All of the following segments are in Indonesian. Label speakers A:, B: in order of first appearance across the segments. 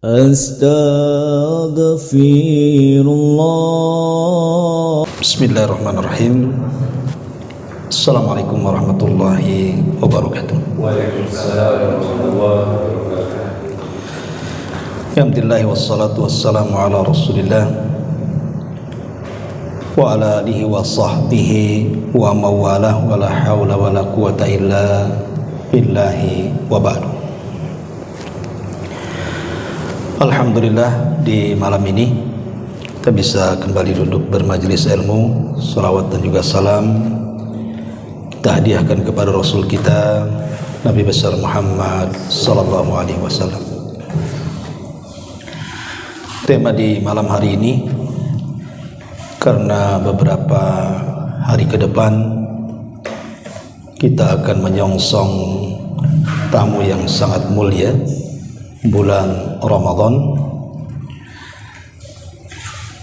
A: Astaghfirullah.
B: Bismillahirrahmanirrahim. Assalamualaikum warahmatullahi wabarakatuh.
C: Waalaikumsalam warahmatullahi wabarakatuh.
B: Alhamdulillah wassalatu wassalamu ala Rasulillah wa ala alihi wa sahbihi wa mawalah wa la hawla wa la quwata illa billahi wa ba'du. Alhamdulillah, di malam ini kita bisa kembali duduk bermajelis ilmu. Salawat dan juga salam kita hadiahkan kepada Rasul kita Nabi besar Muhammad sallallahu alaihi wasallam. Tema di malam hari ini, karena beberapa hari ke depan kita akan menyongsong tamu yang sangat mulia, bulan Ramadan,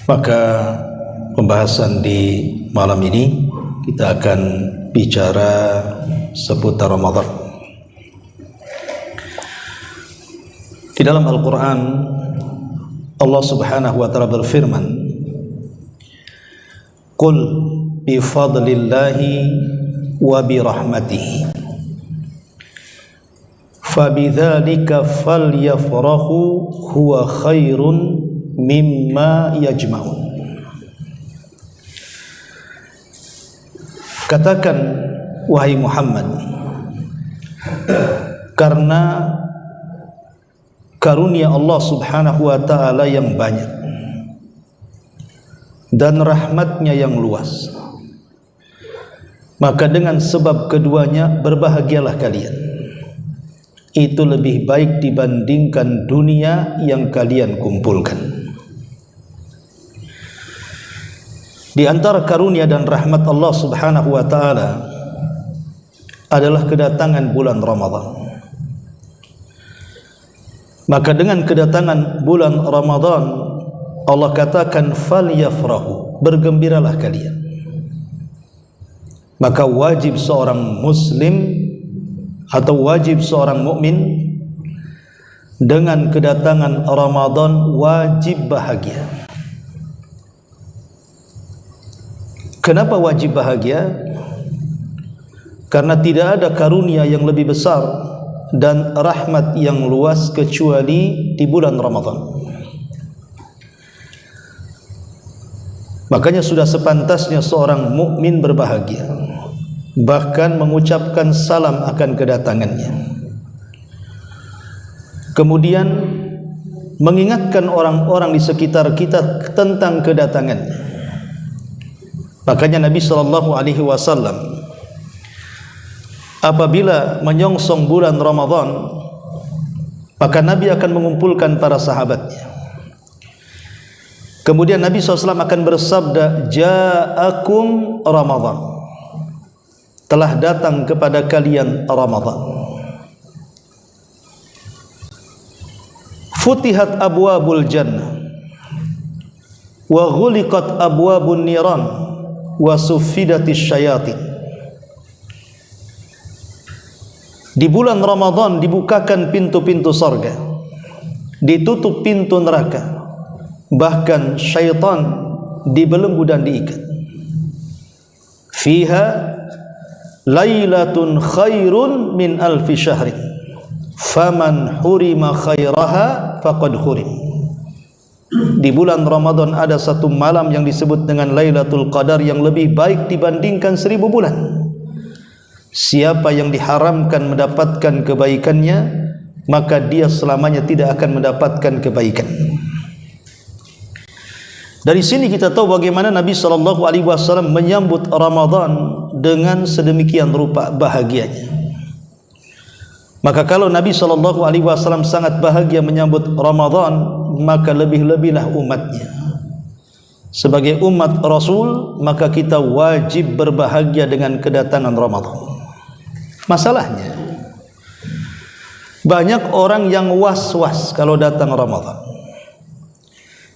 B: maka pembahasan di malam ini kita akan bicara seputar Ramadan. Di dalam Al-Quran Allah subhanahu wa ta'ala berfirman, Qul bifadlillahi wa birahmatihi fabidzalika falyafrahu huwa khairun mimma yajma'un. Katakan wahai Muhammad, karena karunia Allah subhanahu wa ta'ala yang banyak dan rahmatnya yang luas, maka dengan sebab keduanya berbahagialah kalian. Itu lebih baik dibandingkan dunia yang kalian kumpulkan. Di antara karunia dan rahmat Allah subhanahu wa ta'ala adalah kedatangan bulan Ramadan. Maka dengan kedatangan bulan Ramadan, Allah katakan falyafrahu, bergembiralah kalian. Maka wajib seorang muslim atau wajib seorang mukmin dengan kedatangan Ramadan wajib bahagia. Kenapa wajib bahagia? Karena tidak ada karunia yang lebih besar dan rahmat yang luas kecuali di bulan Ramadan. Makanya sudah sepantasnya seorang mukmin berbahagia, bahkan mengucapkan salam akan kedatangannya, kemudian mengingatkan orang-orang di sekitar kita tentang kedatangannya. Makanya Nabi SAW apabila menyongsong bulan Ramadan, maka Nabi akan mengumpulkan para sahabatnya. Kemudian Nabi SAW akan bersabda, Ja'akum Ramadan, telah datang kepada kalian Ramadan. Futihat abwabul jannah wa ghuliqat abwabun niran wa suffidatis syayatin. Di bulan Ramadan dibukakan pintu-pintu surga, ditutup pintu neraka, bahkan syaitan dibelenggu dan diikat. Fiha lailatun khairun min alfi syahrin faman hurima khairaha faqad hurim. Di bulan Ramadan ada satu malam yang disebut dengan Lailatul Qadar yang lebih baik dibandingkan 1000 bulan. Siapa yang diharamkan mendapatkan kebaikannya, maka dia selamanya tidak akan mendapatkan kebaikan. Dari sini kita tahu bagaimana Nabi SAW menyambut Ramadan dengan sedemikian rupa bahagianya. Maka kalau Nabi SAW sangat bahagia menyambut Ramadan, maka lebih-lebihlah umatnya. Sebagai umat Rasul, maka kita wajib berbahagia dengan kedatangan Ramadan. Masalahnya, banyak orang yang was-was kalau datang Ramadan.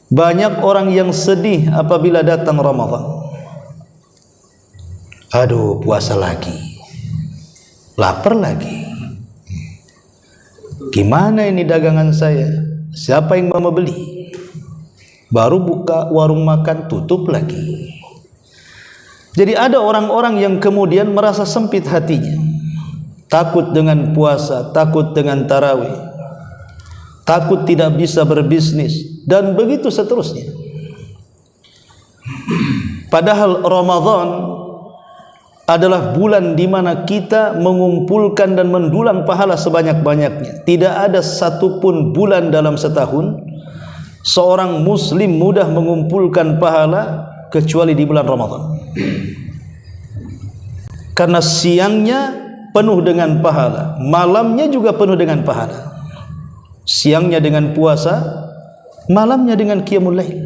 B: Banyak orang yang sedih apabila datang Ramadan. Aduh, puasa lagi, lapar lagi, gimana ini dagangan saya? Siapa yang mau membeli? Baru buka warung makan, tutup lagi. Jadi ada orang-orang yang kemudian merasa sempit hatinya, takut dengan puasa, takut dengan tarawih, takut tidak bisa berbisnis, dan begitu seterusnya. Padahal Ramadan adalah bulan di mana kita mengumpulkan dan mendulang pahala sebanyak-banyaknya. Tidak ada satupun bulan dalam setahun seorang muslim mudah mengumpulkan pahala kecuali di bulan Ramadan. Karena siangnya penuh dengan pahala, malamnya juga penuh dengan pahala. Siangnya dengan puasa, malamnya dengan qiyamul lail.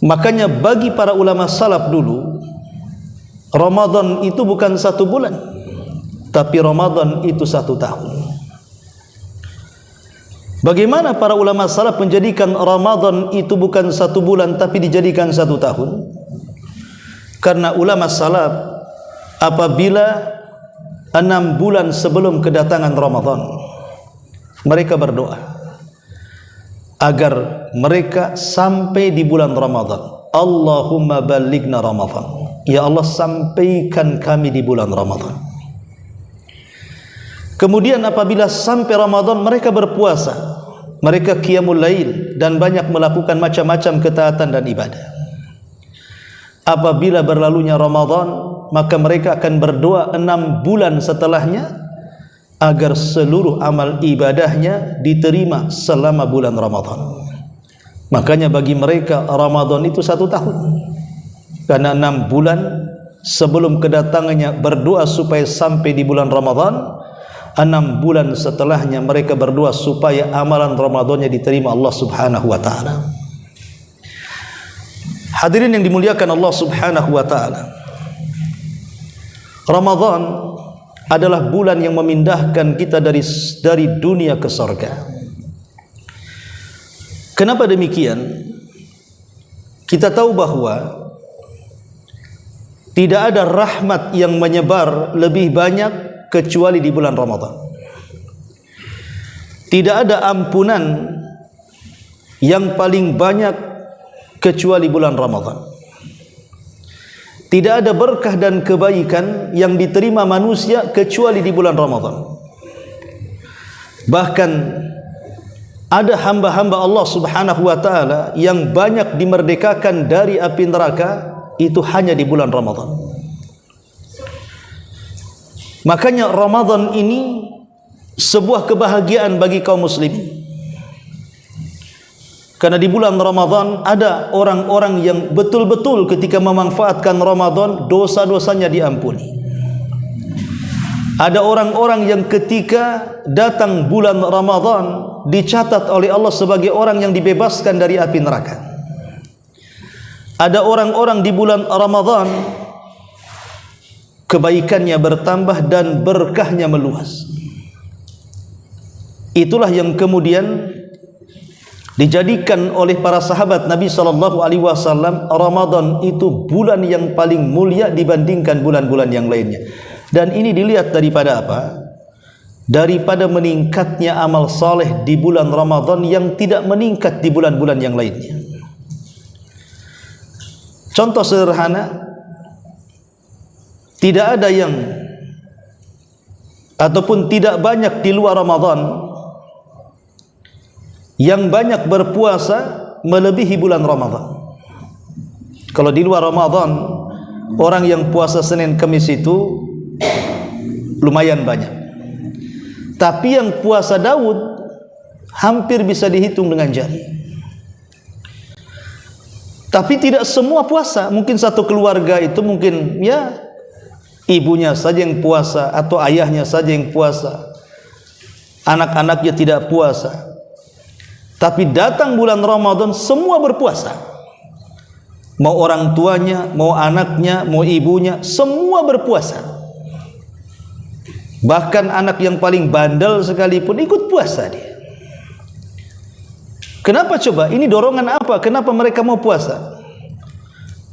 B: Makanya bagi para ulama salaf dulu, Ramadan itu bukan satu bulan, tapi Ramadan itu satu tahun. Bagaimana para ulama salaf menjadikan Ramadan itu bukan satu bulan, tapi dijadikan satu tahun? Karena ulama salaf apabila 6 bulan sebelum kedatangan Ramadan, mereka berdoa agar mereka sampai di bulan Ramadan. Allahumma balighna Ramadan. Ya Allah, sampaikan kami di bulan Ramadan. Kemudian apabila sampai Ramadan, mereka berpuasa, mereka qiyamul lail dan banyak melakukan macam-macam ketaatan dan ibadah. Apabila berlalunya Ramadan, maka mereka akan berdoa 6 bulan setelahnya agar seluruh amal ibadahnya diterima selama bulan Ramadan. Makanya bagi mereka Ramadan itu satu tahun, karena 6 bulan sebelum kedatangannya berdoa supaya sampai di bulan Ramadan, 6 bulan setelahnya mereka berdoa supaya amalan Ramadannya diterima Allah subhanahu wa ta'ala. Hadirin yang dimuliakan Allah subhanahu wa ta'ala, Ramadan adalah bulan yang memindahkan kita dari dunia ke surga. Kenapa demikian? Kita tahu bahwa tidak ada rahmat yang menyebar lebih banyak kecuali di bulan Ramadan. Tidak ada ampunan yang paling banyak kecuali bulan Ramadan. Tidak ada berkah dan kebaikan yang diterima manusia kecuali di bulan Ramadan. Bahkan ada hamba-hamba Allah subhanahu wa ta'ala yang banyak dimerdekakan dari api neraka, itu hanya di bulan Ramadan. Makanya Ramadan ini sebuah kebahagiaan bagi kaum muslimin. Karena di bulan Ramadan ada orang-orang yang betul-betul ketika memanfaatkan Ramadan dosa-dosanya diampuni. Ada orang-orang yang ketika datang bulan Ramadan dicatat oleh Allah sebagai orang yang dibebaskan dari api neraka. Ada orang-orang di bulan Ramadan kebaikannya bertambah dan berkahnya meluas. Itulah yang kemudian dijadikan oleh para sahabat Nabi SAW, Ramadan itu bulan yang paling mulia dibandingkan bulan-bulan yang lainnya. Dan ini dilihat daripada apa? Daripada meningkatnya amal saleh di bulan Ramadan yang tidak meningkat di bulan-bulan yang lainnya. Contoh sederhana, tidak ada yang ataupun tidak banyak di luar Ramadan yang banyak berpuasa melebihi bulan Ramadan. Kalau di luar Ramadan, orang yang puasa Senin Kamis itu lumayan banyak. Tapi yang puasa Daud hampir bisa dihitung dengan jari. Tapi tidak semua puasa. Mungkin satu keluarga itu mungkin ya ibunya saja yang puasa atau ayahnya saja yang puasa, anak-anaknya tidak puasa. Tapi datang bulan Ramadan semua berpuasa. Mau orang tuanya, mau anaknya, mau ibunya, semua berpuasa. Bahkan anak yang paling bandel sekalipun ikut puasa dia. Kenapa coba? Ini dorongan apa? Kenapa mereka mau puasa?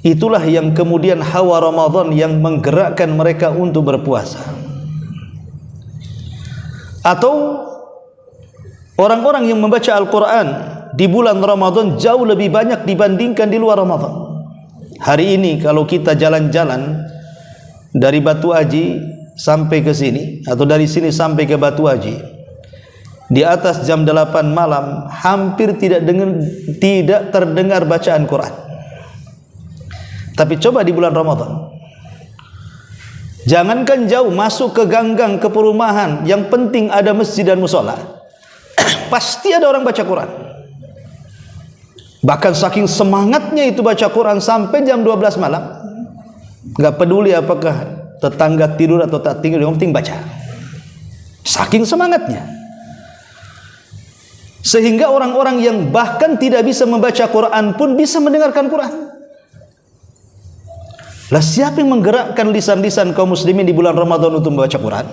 B: Itulah yang kemudian hawa Ramadan yang menggerakkan mereka untuk berpuasa. Atau Orang-orang yang membaca Al-Quran di bulan Ramadan jauh lebih banyak dibandingkan di luar Ramadan. Hari ini kalau kita jalan-jalan dari Batu Aji sampai ke sini, atau dari sini sampai ke Batu Aji, di atas jam 8 malam hampir tidak terdengar bacaan Quran. Tapi coba di bulan Ramadan, jangankan jauh, masuk ke gang-gang, ke perumahan, yang penting ada masjid dan musola, pasti ada orang baca Quran. Bahkan saking semangatnya itu baca Quran sampai jam 12 malam, enggak peduli apakah tetangga tidur atau tak tidur, yang penting baca. Saking semangatnya, sehingga orang-orang yang bahkan tidak bisa membaca Quran pun bisa mendengarkan Quran. Lah siapa yang menggerakkan lisan-lisan kaum muslimin di bulan Ramadan untuk membaca Quran?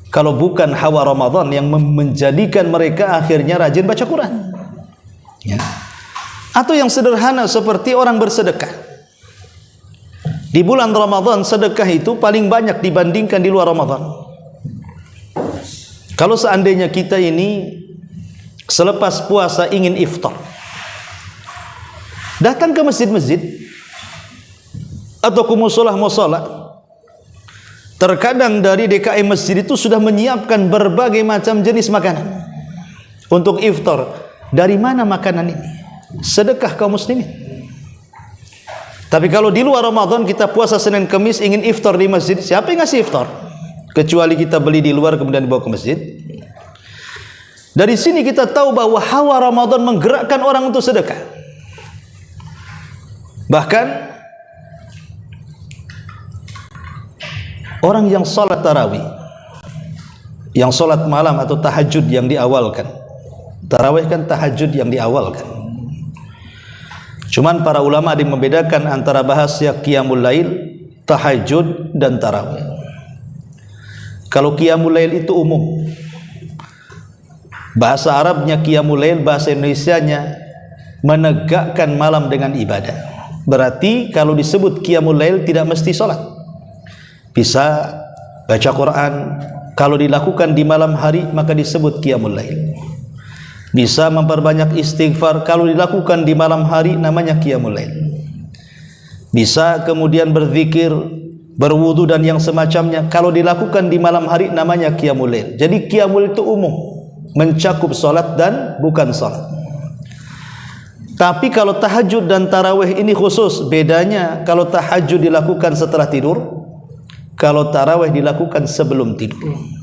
B: Kalau bukan hawa Ramadan yang menjadikan mereka akhirnya rajin baca Quran. Ya. Atau yang sederhana seperti orang bersedekah. Di bulan Ramadan sedekah itu paling banyak dibandingkan di luar Ramadan. Kalau seandainya kita ini selepas puasa ingin iftar, datang ke masjid-masjid atau ke musolah-musolah, terkadang dari DKM masjid itu sudah menyiapkan berbagai macam jenis makanan untuk iftar. Dari mana makanan ini? Sedekah kaum muslimin. Tapi kalau di luar Ramadan kita puasa Senin Kamis ingin iftar di masjid, siapa yang ngasih iftar? Kecuali kita beli di luar kemudian dibawa ke masjid. Dari sini kita tahu bahwa hawa Ramadan menggerakkan orang untuk sedekah. Bahkan orang yang salat tarawih, yang salat malam atau tahajud yang diawalkan, tarawih kan tahajud yang diawalkan. Cuman para ulama ada yang membedakan antara bahasa qiyamul lail, tahajud dan tarawih. Kalau qiyamul lail itu umum, bahasa Arabnya qiyamul lail, bahasa Indonesianya menegakkan malam dengan ibadah. Berarti kalau disebut qiyamul lail tidak mesti salat, bisa baca Quran. Kalau dilakukan di malam hari maka disebut qiyamul lail. Bisa memperbanyak istighfar, kalau dilakukan di malam hari namanya qiyamul lail. Bisa kemudian berzikir, berwudu dan yang semacamnya, kalau dilakukan di malam hari namanya qiyamul lail. Jadi qiyamul itu umum, mencakup salat dan bukan salat. Tapi kalau tahajud dan tarawih ini khusus. Bedanya kalau tahajud dilakukan setelah tidur, kalau tarawih dilakukan sebelum tidur.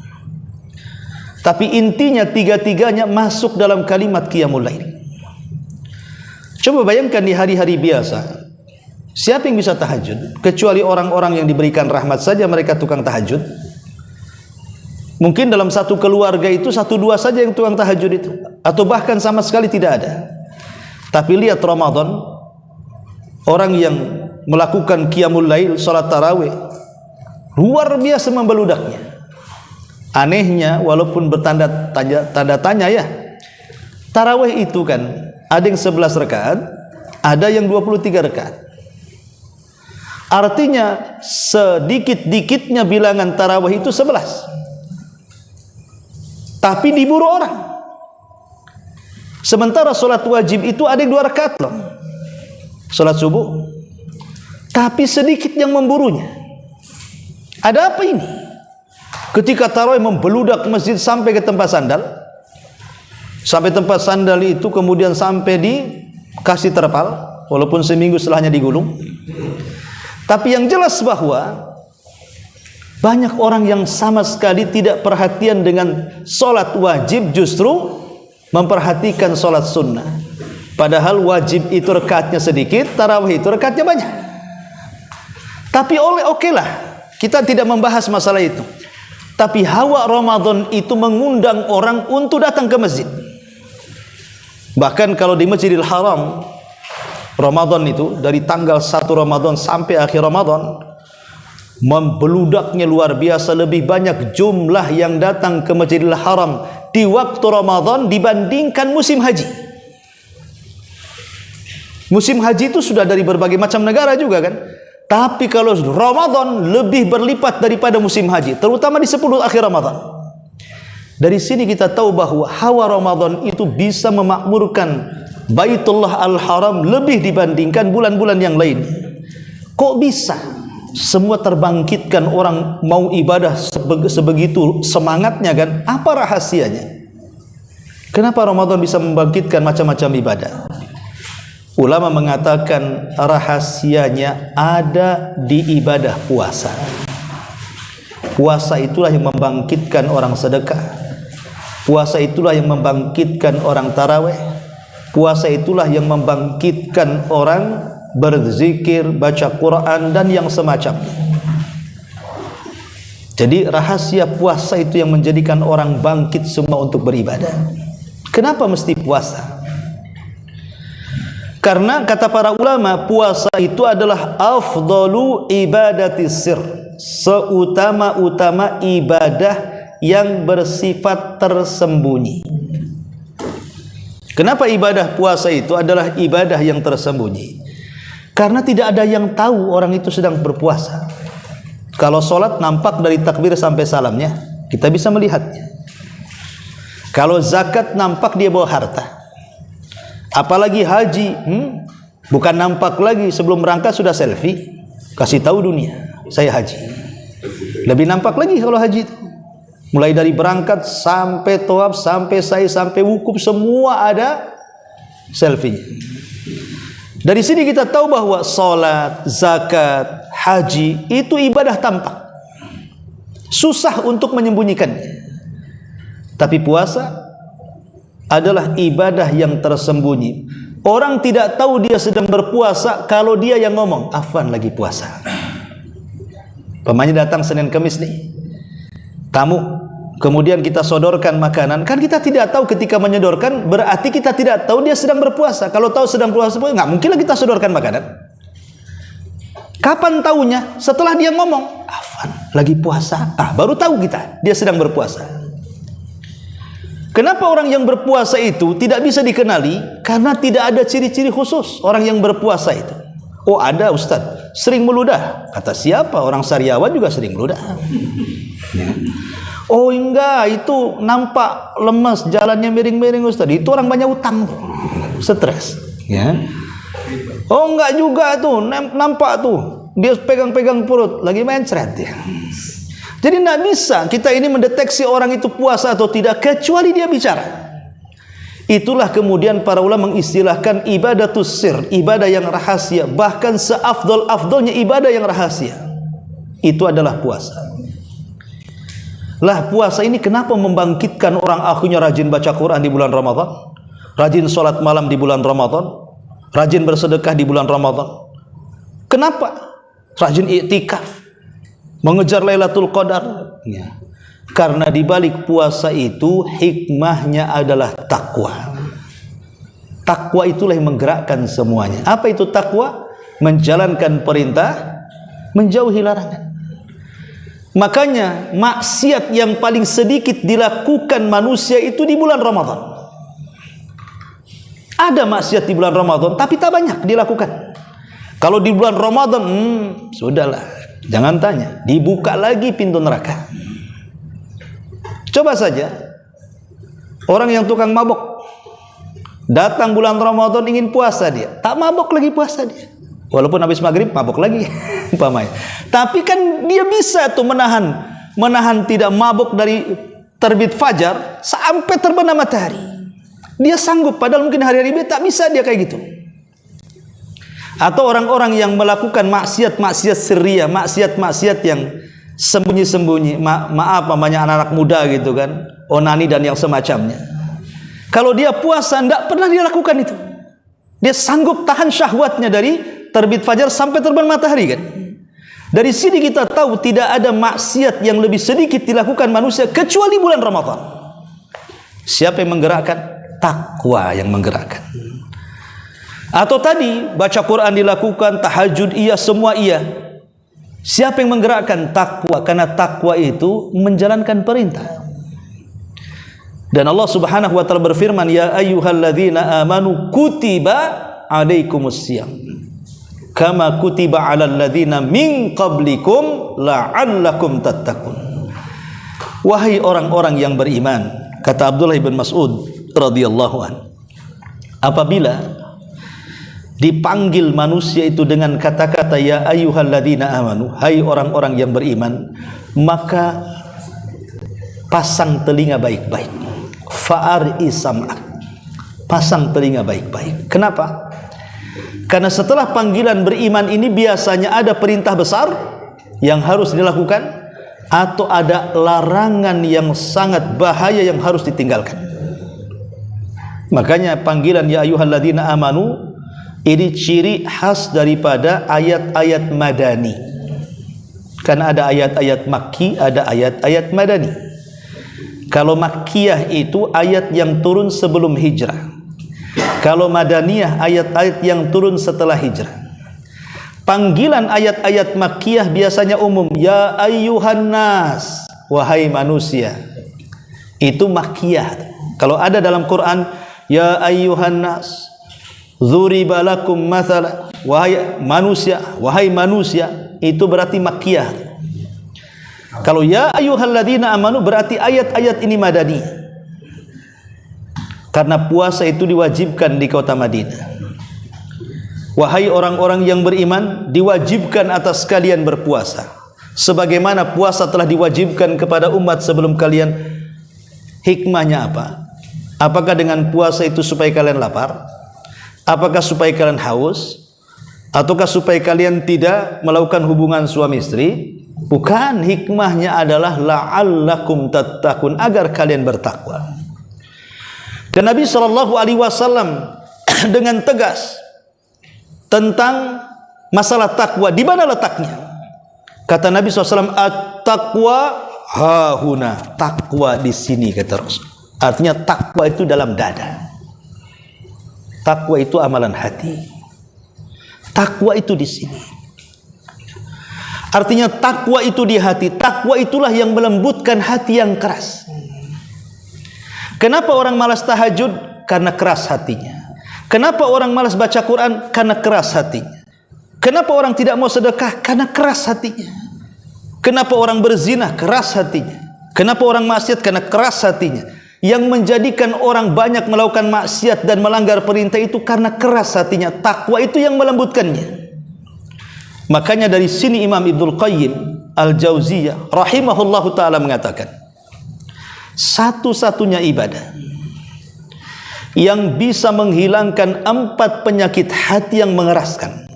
B: Tapi intinya tiga-tiganya masuk dalam kalimat qiyamul lail. Coba bayangkan di hari-hari biasa, siapa yang bisa tahajud? Kecuali orang-orang yang diberikan rahmat saja mereka tukang tahajud. Mungkin dalam satu keluarga itu 1-2 saja yang tukang tahajud itu, atau bahkan sama sekali tidak ada. Tapi lihat Ramadan, orang yang melakukan qiyamul lail, salat tarawih, luar biasa membeludaknya. Anehnya, walaupun bertanda tanya ya, tarawih itu kan ada yang 11 rakaat, ada yang 23 rakaat. Artinya sedikit-dikitnya bilangan tarawih itu 11. Tapi diburu orang. Sementara solat wajib itu ada yang 2 rakaat loh, solat subuh. Tapi sedikit yang memburunya. Ada apa ini? Ketika tarawih membeludak masjid sampai ke tempat sandal, sampai tempat sandal itu kemudian sampai dikasih terpal, walaupun seminggu setelahnya digulung. Tapi yang jelas bahwa banyak orang yang sama sekali tidak perhatian dengan solat wajib, justru memperhatikan solat sunnah. Padahal wajib itu rakaatnya sedikit, tarawih itu rakaatnya banyak. Tapi okelah, kita tidak membahas masalah itu. Tapi hawa Ramadan itu mengundang orang untuk datang ke masjid. Bahkan kalau di Masjidil Haram, Ramadan itu dari tanggal 1 Ramadan sampai akhir Ramadan, membeludaknya luar biasa. Lebih banyak jumlah yang datang ke Masjidil Haram di waktu Ramadan dibandingkan musim haji. Musim haji itu sudah dari berbagai macam negara juga kan. Tapi kalau Ramadan lebih berlipat daripada musim haji, terutama di 10 akhir Ramadan. Dari sini kita tahu bahwa hawa Ramadan itu bisa memakmurkan Baitullah Al-Haram lebih dibandingkan bulan-bulan yang lain. Kok bisa? Semua terbangkitkan, orang mau ibadah sebegitu semangatnya kan? Apa rahasianya? Kenapa Ramadan bisa membangkitkan macam-macam ibadah? Ulama mengatakan rahasianya ada di ibadah puasa. Puasa itulah yang membangkitkan orang sedekah. Puasa itulah yang membangkitkan orang tarawih. Puasa itulah yang membangkitkan orang berzikir, baca Quran dan yang semacamnya. Jadi rahasia puasa itu yang menjadikan orang bangkit semua untuk beribadah. Kenapa mesti puasa? Karena kata para ulama, puasa itu adalah afdalu ibadati sir, seutama-utama ibadah yang bersifat tersembunyi. Kenapa ibadah puasa itu adalah ibadah yang tersembunyi? Karena tidak ada yang tahu orang itu sedang berpuasa. Kalau sholat nampak dari takbir sampai salamnya, kita bisa melihatnya. Kalau zakat nampak dia bawa harta. Apalagi haji, bukan nampak lagi, sebelum berangkat sudah selfie, kasih tahu dunia, saya haji. Lebih nampak lagi kalau haji itu. Mulai dari berangkat sampai tawaf, sampai sa'i, sampai wukuf, semua ada selfie-nya. Dari sini kita tahu bahwa salat, zakat, haji itu ibadah tampak. Susah untuk menyembunyikannya. Tapi puasa adalah ibadah yang tersembunyi. Orang tidak tahu dia sedang berpuasa kalau dia yang ngomong, "Afwan lagi puasa." Pemainnya datang Senin Kamis nih, tamu, kemudian kita sodorkan makanan. Kan kita tidak tahu ketika menyodorkan, berarti kita tidak tahu dia sedang berpuasa. Kalau tahu sedang berpuasa, nggak mungkinlah kita sodorkan makanan. Kapan tahunya? Setelah dia ngomong, "Afwan lagi puasa." Baru tahu kita dia sedang berpuasa. Kenapa orang yang berpuasa itu tidak bisa dikenali? Karena tidak ada ciri-ciri khusus orang yang berpuasa itu. Oh ada Ustaz, sering meludah. Kata siapa? Orang Sariawan juga sering meludah. Oh enggak, itu nampak lemas, jalannya miring-miring Ustaz. Itu orang banyak utang tuh, stres. Ya. Oh enggak juga tuh, nampak tuh dia pegang-pegang perut, lagi mencret ya. Jadi tidak bisa kita ini mendeteksi orang itu puasa atau tidak kecuali dia bicara. Itulah kemudian para ulama mengistilahkan ibadatus sir, ibadah yang rahasia. Bahkan seafdol-afdolnya ibadah yang rahasia itu adalah puasa. Lah puasa ini kenapa membangkitkan orang akhirnya rajin baca Quran di bulan Ramadan, rajin sholat malam di bulan Ramadan, rajin bersedekah di bulan Ramadan. Kenapa? Rajin iktikaf, mengejar Lailatul Qadar. Ya. Karena di balik puasa itu hikmahnya adalah takwa. Takwa itulah yang menggerakkan semuanya. Apa itu takwa? Menjalankan perintah, menjauhi larangan. Makanya maksiat yang paling sedikit dilakukan manusia itu di bulan Ramadan. Ada maksiat di bulan Ramadan tapi tak banyak dilakukan. Kalau di bulan Ramadan, sudahlah, jangan tanya, dibuka lagi pintu neraka. Coba saja orang yang tukang mabok, datang bulan Ramadan ingin puasa, dia tak mabok lagi puasa dia. Walaupun habis maghrib mabok lagi. Tapi kan dia bisa tuh menahan tidak mabok dari terbit fajar sampai terbenam matahari. Dia sanggup, padahal mungkin hari-hari biasa tak bisa dia kayak gitu. Atau orang-orang yang melakukan maksiat-maksiat sirriyah, maksiat-maksiat yang sembunyi-sembunyi, maaf namanya anak-anak muda gitu kan, onani dan yang semacamnya. Kalau dia puasa tidak pernah dia lakukan itu. Dia sanggup tahan syahwatnya dari terbit fajar sampai terbenam matahari kan. Dari sini kita tahu tidak ada maksiat yang lebih sedikit dilakukan manusia kecuali bulan Ramadan. Siapa yang menggerakkan? Takwa yang menggerakkan. Atau tadi baca Quran dilakukan, tahajud iya, semua iya. Siapa yang menggerakkan? Takwa. Karena takwa itu menjalankan perintah. Dan Allah Subhanahu wa taala berfirman, "Ya ayyuhalladzina amanu kutiba alaikumusiyam kama kutiba 'alal ladzina min qablikum la'allakum tattaqun." Wahai orang-orang yang beriman, kata Abdullah bin Mas'ud radhiyallahu an, apabila dipanggil manusia itu dengan kata-kata ya ayyuhalladzina amanu, hai orang-orang yang beriman, maka pasang telinga baik-baik. Fa'ar'i sam'ak, pasang telinga baik-baik. Kenapa? Karena setelah panggilan beriman ini biasanya ada perintah besar yang harus dilakukan atau ada larangan yang sangat bahaya yang harus ditinggalkan. Makanya panggilan ya ayyuhalladzina amanu ini ciri khas daripada ayat-ayat madani. Karena ada ayat-ayat makki, ada ayat-ayat madani. Kalau makkiyah itu ayat yang turun sebelum hijrah. Kalau madaniyah ayat-ayat yang turun setelah hijrah. Panggilan ayat-ayat makkiyah biasanya umum, ya ayyuhan nas, wahai manusia. Itu makkiyah. Kalau ada dalam Quran, ya ayyuhan nas, dzuriba lakum mathala, wahai manusia, itu berarti makkiyah. Kalau ya ayyuhalladzina amanu berarti ayat-ayat ini madani. Karena puasa itu diwajibkan di kota Madinah. Wahai orang-orang yang beriman, diwajibkan atas kalian berpuasa sebagaimana puasa telah diwajibkan kepada umat sebelum kalian. Hikmahnya apa? Apakah dengan puasa itu supaya kalian lapar? Apakah supaya kalian haus? Ataukah supaya kalian tidak melakukan hubungan suami istri? Bukan, hikmahnya adalah la'allakum tattaqun, agar kalian bertakwa. Dan Nabi SAW dengan tegas tentang masalah takwa. Di mana letaknya? Kata Nabi SAW, at-taqwa hahuna, takwa di sini, kata Rasul. Artinya takwa itu dalam dada. Takwa itu amalan hati. Takwa itu di sini. Artinya takwa itu di hati. Takwa itulah yang melembutkan hati yang keras. Kenapa orang malas tahajud? Karena keras hatinya. Kenapa orang malas baca Quran? Karena keras hatinya. Kenapa orang tidak mau sedekah? Karena keras hatinya. Kenapa orang berzina? Keras hatinya. Kenapa orang maksiat? Karena keras hatinya. Yang menjadikan orang banyak melakukan maksiat dan melanggar perintah itu karena keras hatinya. Takwa itu yang melembutkannya. Makanya dari sini Imam Ibnul Qayyim Al-Jauziyah rahimahullahu ta'ala mengatakan, satu-satunya ibadah yang bisa menghilangkan 4 penyakit hati yang mengeraskan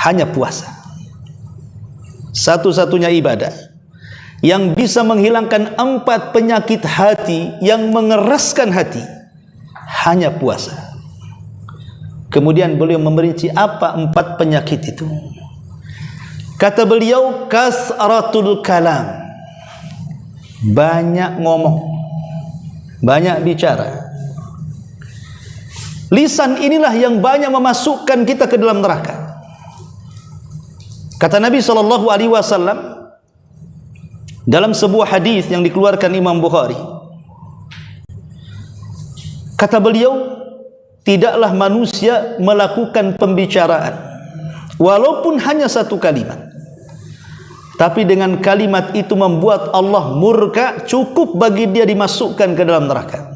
B: hanya puasa. Satu-satunya ibadah yang bisa menghilangkan 4 penyakit hati yang mengeraskan hati hanya puasa. Kemudian beliau memperinci apa 4 penyakit itu. Kata beliau, kasratul kalam, banyak ngomong, banyak bicara. Lisan inilah yang banyak memasukkan kita ke dalam neraka. Kata Nabi SAW dalam sebuah hadis yang dikeluarkan Imam Bukhari, kata beliau, tidaklah manusia melakukan pembicaraan walaupun hanya 1 kalimat, tapi dengan kalimat itu membuat Allah murka, cukup bagi dia dimasukkan ke dalam neraka.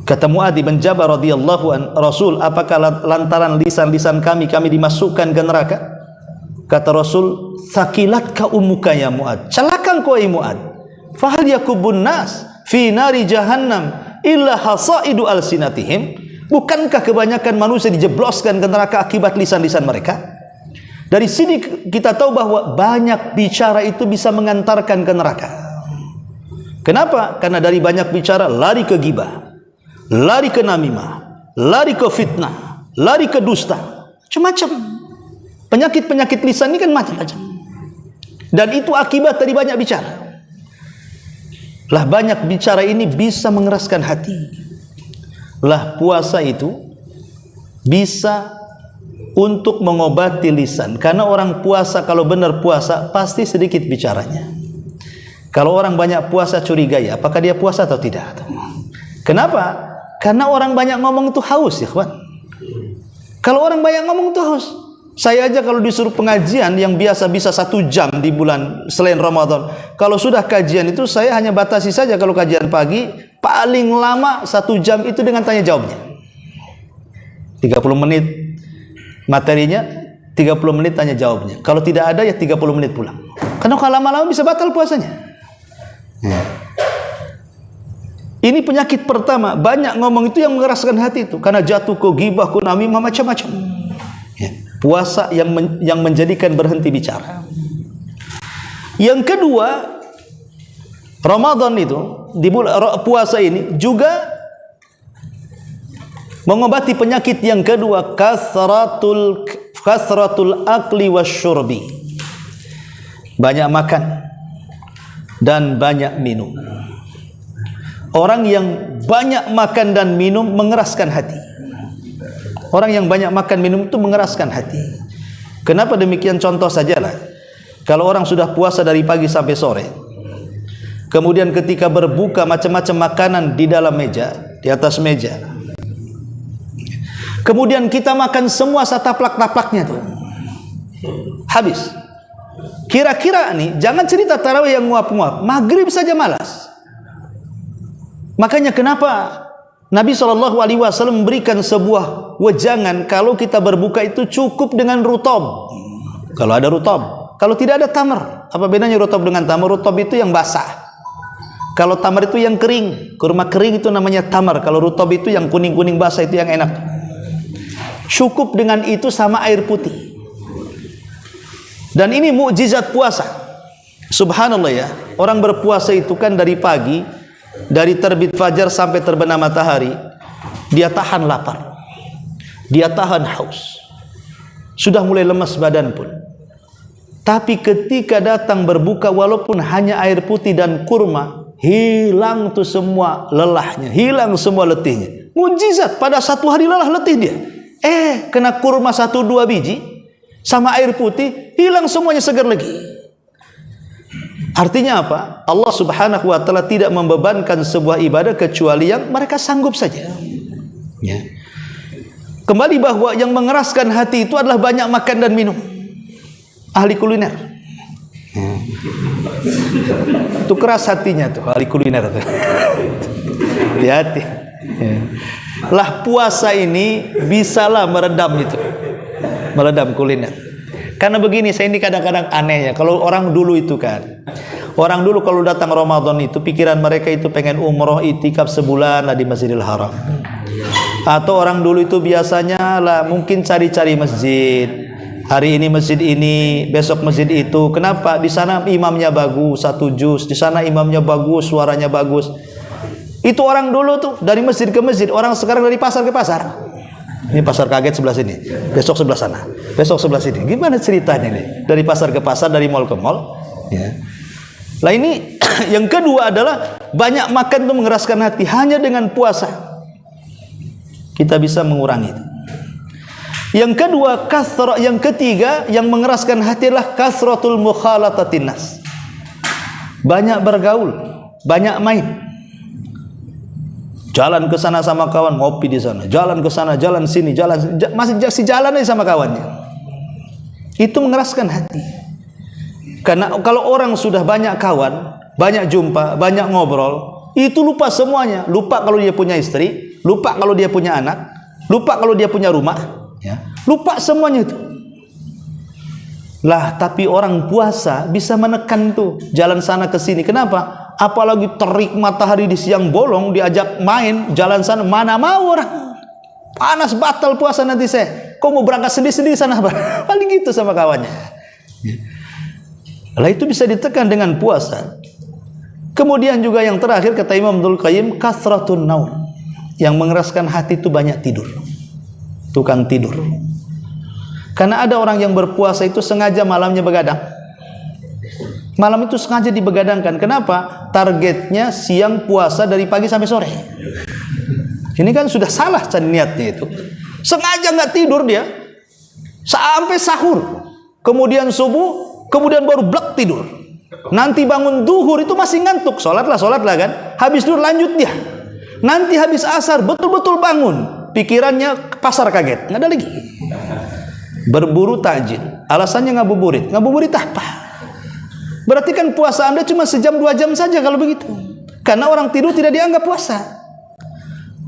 B: Kata Mu'adz bin Jabal radhiyallahu an, Rasul, apakah lantaran lisan-lisan kami dimasukkan ke neraka? Kata Rasul, sakilatka ummuka ya Mu'adz, celaka engkau Mu'adz. Fahal yakubun nas fi nari jahannam illa hasaidu alsinatihim, bukankah kebanyakan manusia dijebloskan ke neraka akibat lisan-lisan mereka? Dari sini kita tahu bahwa banyak bicara itu bisa mengantarkan ke neraka. Kenapa? Karena dari banyak bicara lari ke ghibah, lari ke namimah, lari ke fitnah, lari ke dusta, macam-macam. Penyakit-penyakit lisan ini kan macam-macam. Dan itu akibat dari banyak bicara. Lah banyak bicara ini bisa mengeraskan hati. Lah puasa itu bisa untuk mengobati lisan. Karena orang puasa, kalau benar puasa, pasti sedikit bicaranya. Kalau orang banyak puasa curigai, apakah dia puasa atau tidak? Kenapa? Karena orang banyak ngomong itu haus, ya kawan. Kalau orang banyak ngomong itu haus. Saya aja kalau disuruh pengajian yang biasa bisa 1 jam di bulan selain Ramadan, kalau sudah kajian itu saya hanya batasi saja. Kalau kajian pagi paling lama 1 jam itu dengan tanya jawabnya, 30 menit materinya, 30 menit tanya jawabnya. Kalau tidak ada ya 30 menit pulang. Karena kalau lama-lama bisa batal puasanya. Ini penyakit pertama, banyak ngomong itu yang mengeraskan hati itu, karena jatuh ke ghibah, ke namimah, macam-macam. Puasa yang menjadikan berhenti bicara. Yang kedua, Ramadan itu di bulan puasa ini juga mengobati penyakit yang kedua, kasratul akli wasyurbi. Banyak makan dan banyak minum. Orang yang banyak makan dan minum mengeraskan hati. Orang yang banyak makan minum itu mengeraskan hati. Kenapa demikian? Contoh sajalah. Kalau orang sudah puasa dari pagi sampai sore, kemudian ketika berbuka macam-macam makanan di dalam meja, di atas meja, kemudian kita makan semua sataplak-taplaknya tuh, habis. Kira-kira nih, jangan cerita tarawih yang nguap-nguap, maghrib saja malas. Makanya kenapa Nabi SAW memberikan sebuah wejangan, kalau kita berbuka itu cukup dengan rutab. Kalau ada rutab, kalau tidak ada tamar. Apa bedanya rutab dengan tamar? Rutab itu yang basah, kalau tamar itu yang kering. Kurma kering itu namanya tamar. Kalau rutab itu yang kuning-kuning basah, itu yang enak. Cukup dengan itu sama air putih. Dan ini mukjizat puasa. Subhanallah ya, orang berpuasa itu kan dari pagi, dari terbit fajar sampai terbenam matahari, dia tahan lapar, dia tahan haus, sudah mulai lemas badan pun. Tapi ketika datang berbuka, walaupun hanya air putih dan kurma, hilang tuh semua lelahnya, hilang semua letihnya. Mujizat, pada 1 hari lelah letih dia. Kena kurma 1-2 biji sama air putih, hilang semuanya, segar lagi. Artinya apa? Allah Subhanahu wa ta'ala tidak membebankan sebuah ibadah kecuali yang mereka sanggup saja. Ya. Kembali bahwa yang mengeraskan hati itu adalah banyak makan dan minum. Ahli kuliner. Itu keras hatinya tuh, ahli kuliner tuh. Hati-hati. Lah puasa ini bisalah meredam itu. Meredam kuliner. Karena begini, saya ini kadang-kadang aneh ya. Kalau orang dulu itu kan, orang dulu kalau datang Ramadan itu pikiran mereka itu pengen umroh, itikaf sebulan lah di Masjidil Haram. Atau orang dulu itu biasanya lah mungkin cari-cari masjid. Hari ini masjid ini, besok masjid itu. Kenapa? Di sana imamnya bagus, 1 juz. Di sana imamnya bagus, suaranya bagus. Itu orang dulu tuh dari masjid ke masjid. Orang sekarang dari pasar ke pasar. Ini pasar kaget sebelah sini, besok sebelah sana, besok sebelah sini. Gimana ceritanya nih? Dari pasar ke pasar, dari mall ke mall. Ya. Lah ini yang kedua adalah banyak makan itu mengeraskan hati. Hanya dengan puasa kita bisa mengurangi itu. Yang kedua, yang ketiga yang mengeraskan hati adalah kasratul mukhalatatin nas. Banyak bergaul, banyak main. Jalan ke sana sama kawan, ngopi di sana. Jalan ke sana, jalan sini, masih jalan aja sama kawannya. Itu mengeraskan hati. Karena kalau orang sudah banyak kawan, banyak jumpa, banyak ngobrol, itu lupa semuanya. Lupa kalau dia punya istri, lupa kalau dia punya anak, lupa kalau dia punya rumah, ya. Lupa semuanya itu. Lah, tapi orang puasa bisa menekan tuh, jalan sana ke sini. Kenapa? Apalagi terik matahari di siang bolong, diajak main jalan sana, mana mau orang. Panas batal puasa nanti saya. Kok mau berangkat sendiri-sendiri sana? Paling gitu sama kawannya. Lah itu bisa ditekan dengan puasa. Kemudian juga yang terakhir kata Imam Ibnul Qayyim, kasratun naum. Yang mengeraskan hati itu banyak tidur. Tukang tidur. Karena ada orang yang berpuasa itu sengaja malamnya begadang. Malam itu sengaja dibegadangkan. Kenapa? Targetnya siang puasa dari pagi sampai sore. Ini kan sudah salah niatnya itu. Sengaja nggak tidur dia sampai sahur, kemudian subuh, kemudian baru blek tidur. Nanti bangun duhur itu masih ngantuk. Sholat lah kan. Habis duhur lanjut dia. Nanti habis asar betul-betul bangun. Pikirannya pasar kaget. Nggak ada lagi. berburu takjil. Alasannya ngabuburit. Ngabuburit apa? Berarti kan puasa Anda cuma sejam 2 jam saja kalau begitu. Karena orang tidur tidak dianggap puasa.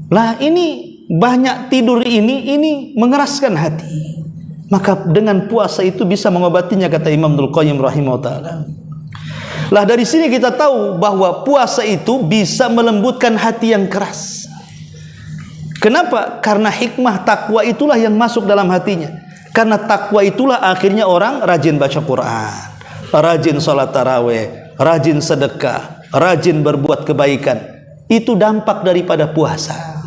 B: Lah ini banyak tidur ini mengeraskan hati. Maka dengan puasa itu bisa mengobatinya, kata Imam Ibnul Qayyim rahimahullah. Lah dari sini kita tahu bahwa puasa itu bisa melembutkan hati yang keras. Kenapa? Karena hikmah takwa itulah yang masuk dalam hatinya. Karena takwa itulah akhirnya orang rajin baca Quran, rajin salat tarawih, rajin sedekah, rajin berbuat kebaikan. Itu dampak daripada puasa.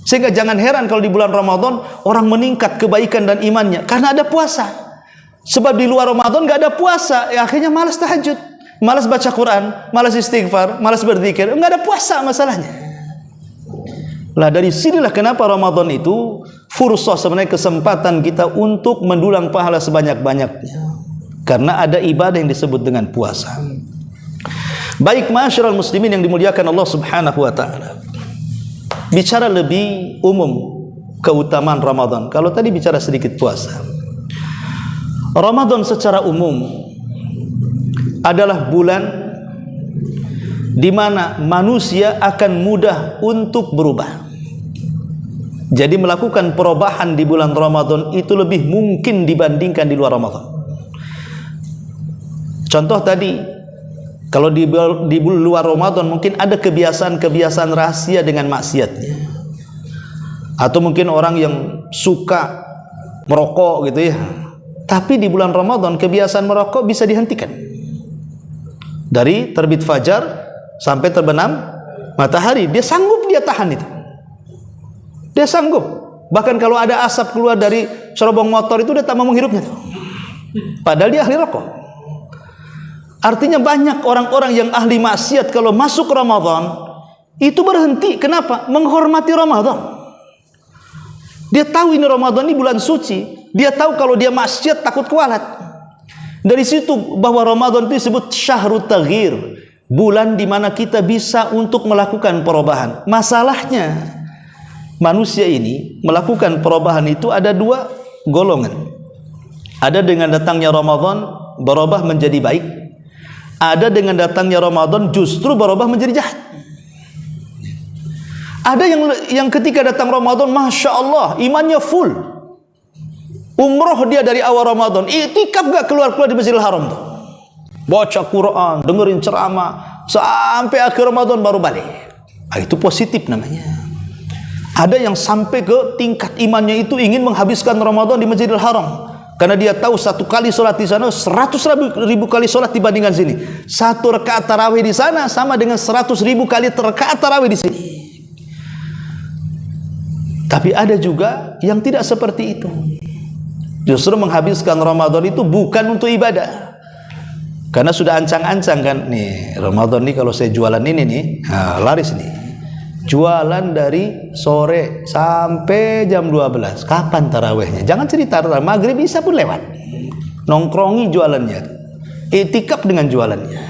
B: Sehingga jangan heran kalau di bulan Ramadan orang meningkat kebaikan dan imannya karena ada puasa. Sebab di luar Ramadan gak ada puasa, ya akhirnya malas tahajud, malas baca Quran, malas istighfar, malas berzikir, nggak ada puasa masalahnya. Lah dari sinilah kenapa Ramadan itu fursah, sebenarnya kesempatan kita untuk mendulang pahala sebanyak-banyaknya. Karena ada ibadah yang disebut dengan puasa. Baik ma'asyiral muslimin yang dimuliakan Allah Subhanahu wa taala. Bicara lebih umum keutamaan Ramadan. Kalau tadi bicara sedikit puasa. Ramadan secara umum adalah bulan di mana manusia akan mudah untuk berubah. Jadi melakukan perubahan di bulan Ramadan itu lebih mungkin dibandingkan di luar Ramadan. Contoh tadi, kalau di luar Ramadan mungkin ada kebiasaan-kebiasaan rahasia dengan maksiatnya. Atau mungkin orang yang suka merokok gitu ya. Tapi di bulan Ramadan kebiasaan merokok bisa dihentikan. Dari terbit fajar sampai terbenam matahari, dia sanggup, dia tahan itu. Dia sanggup. Bahkan kalau ada asap keluar dari cerobong motor itu dia tak mau menghirupnya tuh. Padahal dia ahli rokok. Artinya banyak orang-orang yang ahli maksiat kalau masuk Ramadan itu berhenti. Kenapa? Menghormati Ramadan. Dia tahu ini Ramadan, ini bulan suci. Dia tahu kalau dia maksiat takut kualat. Dari situ bahwa Ramadan itu disebut syahrut taghir, bulan di mana kita bisa untuk melakukan perubahan. Masalahnya manusia ini melakukan perubahan itu ada 2 golongan. Ada dengan datangnya Ramadan berubah menjadi baik. Ada dengan datangnya Ramadan justru berubah menjadi jahat. Ada yang ketika datang Ramadan, Masya Allah, imannya full. Umroh dia dari awal Ramadan, iktikaf gak keluar-keluar di Masjidil Haram tuh. Baca Quran, dengerin ceramah, sampai akhir Ramadan baru balik. Nah, itu positif namanya. Ada yang sampai ke tingkat imannya itu ingin menghabiskan Ramadan di Masjidil Haram. Karena dia tahu 1 kali sholat di sana 100.000 kali sholat dibandingkan sini. 1 rakaat tarawih di sana sama dengan 100.000 kali rakaat tarawih di sini. Tapi ada juga yang tidak seperti itu. Justru menghabiskan Ramadan itu bukan untuk ibadah. Karena sudah ancang-ancang kan, nih Ramadan nih kalau saya jualan ini nih, laris nih. Jualan dari sore sampai jam 12. Kapan tarawihnya? Jangan cerita maghrib bisa pun lewat. Nongkrongi jualannya. Iktikaf dengan jualannya.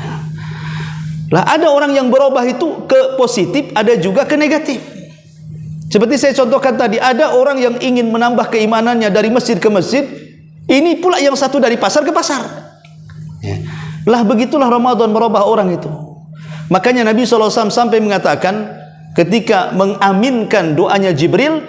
B: Lah ada orang yang berubah itu ke positif, ada juga ke negatif. Seperti saya contohkan tadi, ada orang yang ingin menambah keimanannya dari masjid ke masjid. Ini pula yang satu dari pasar ke pasar. Lah begitulah Ramadan merubah orang itu. Makanya Nabi SAW sampai mengatakan, ketika mengaminkan doanya Jibril,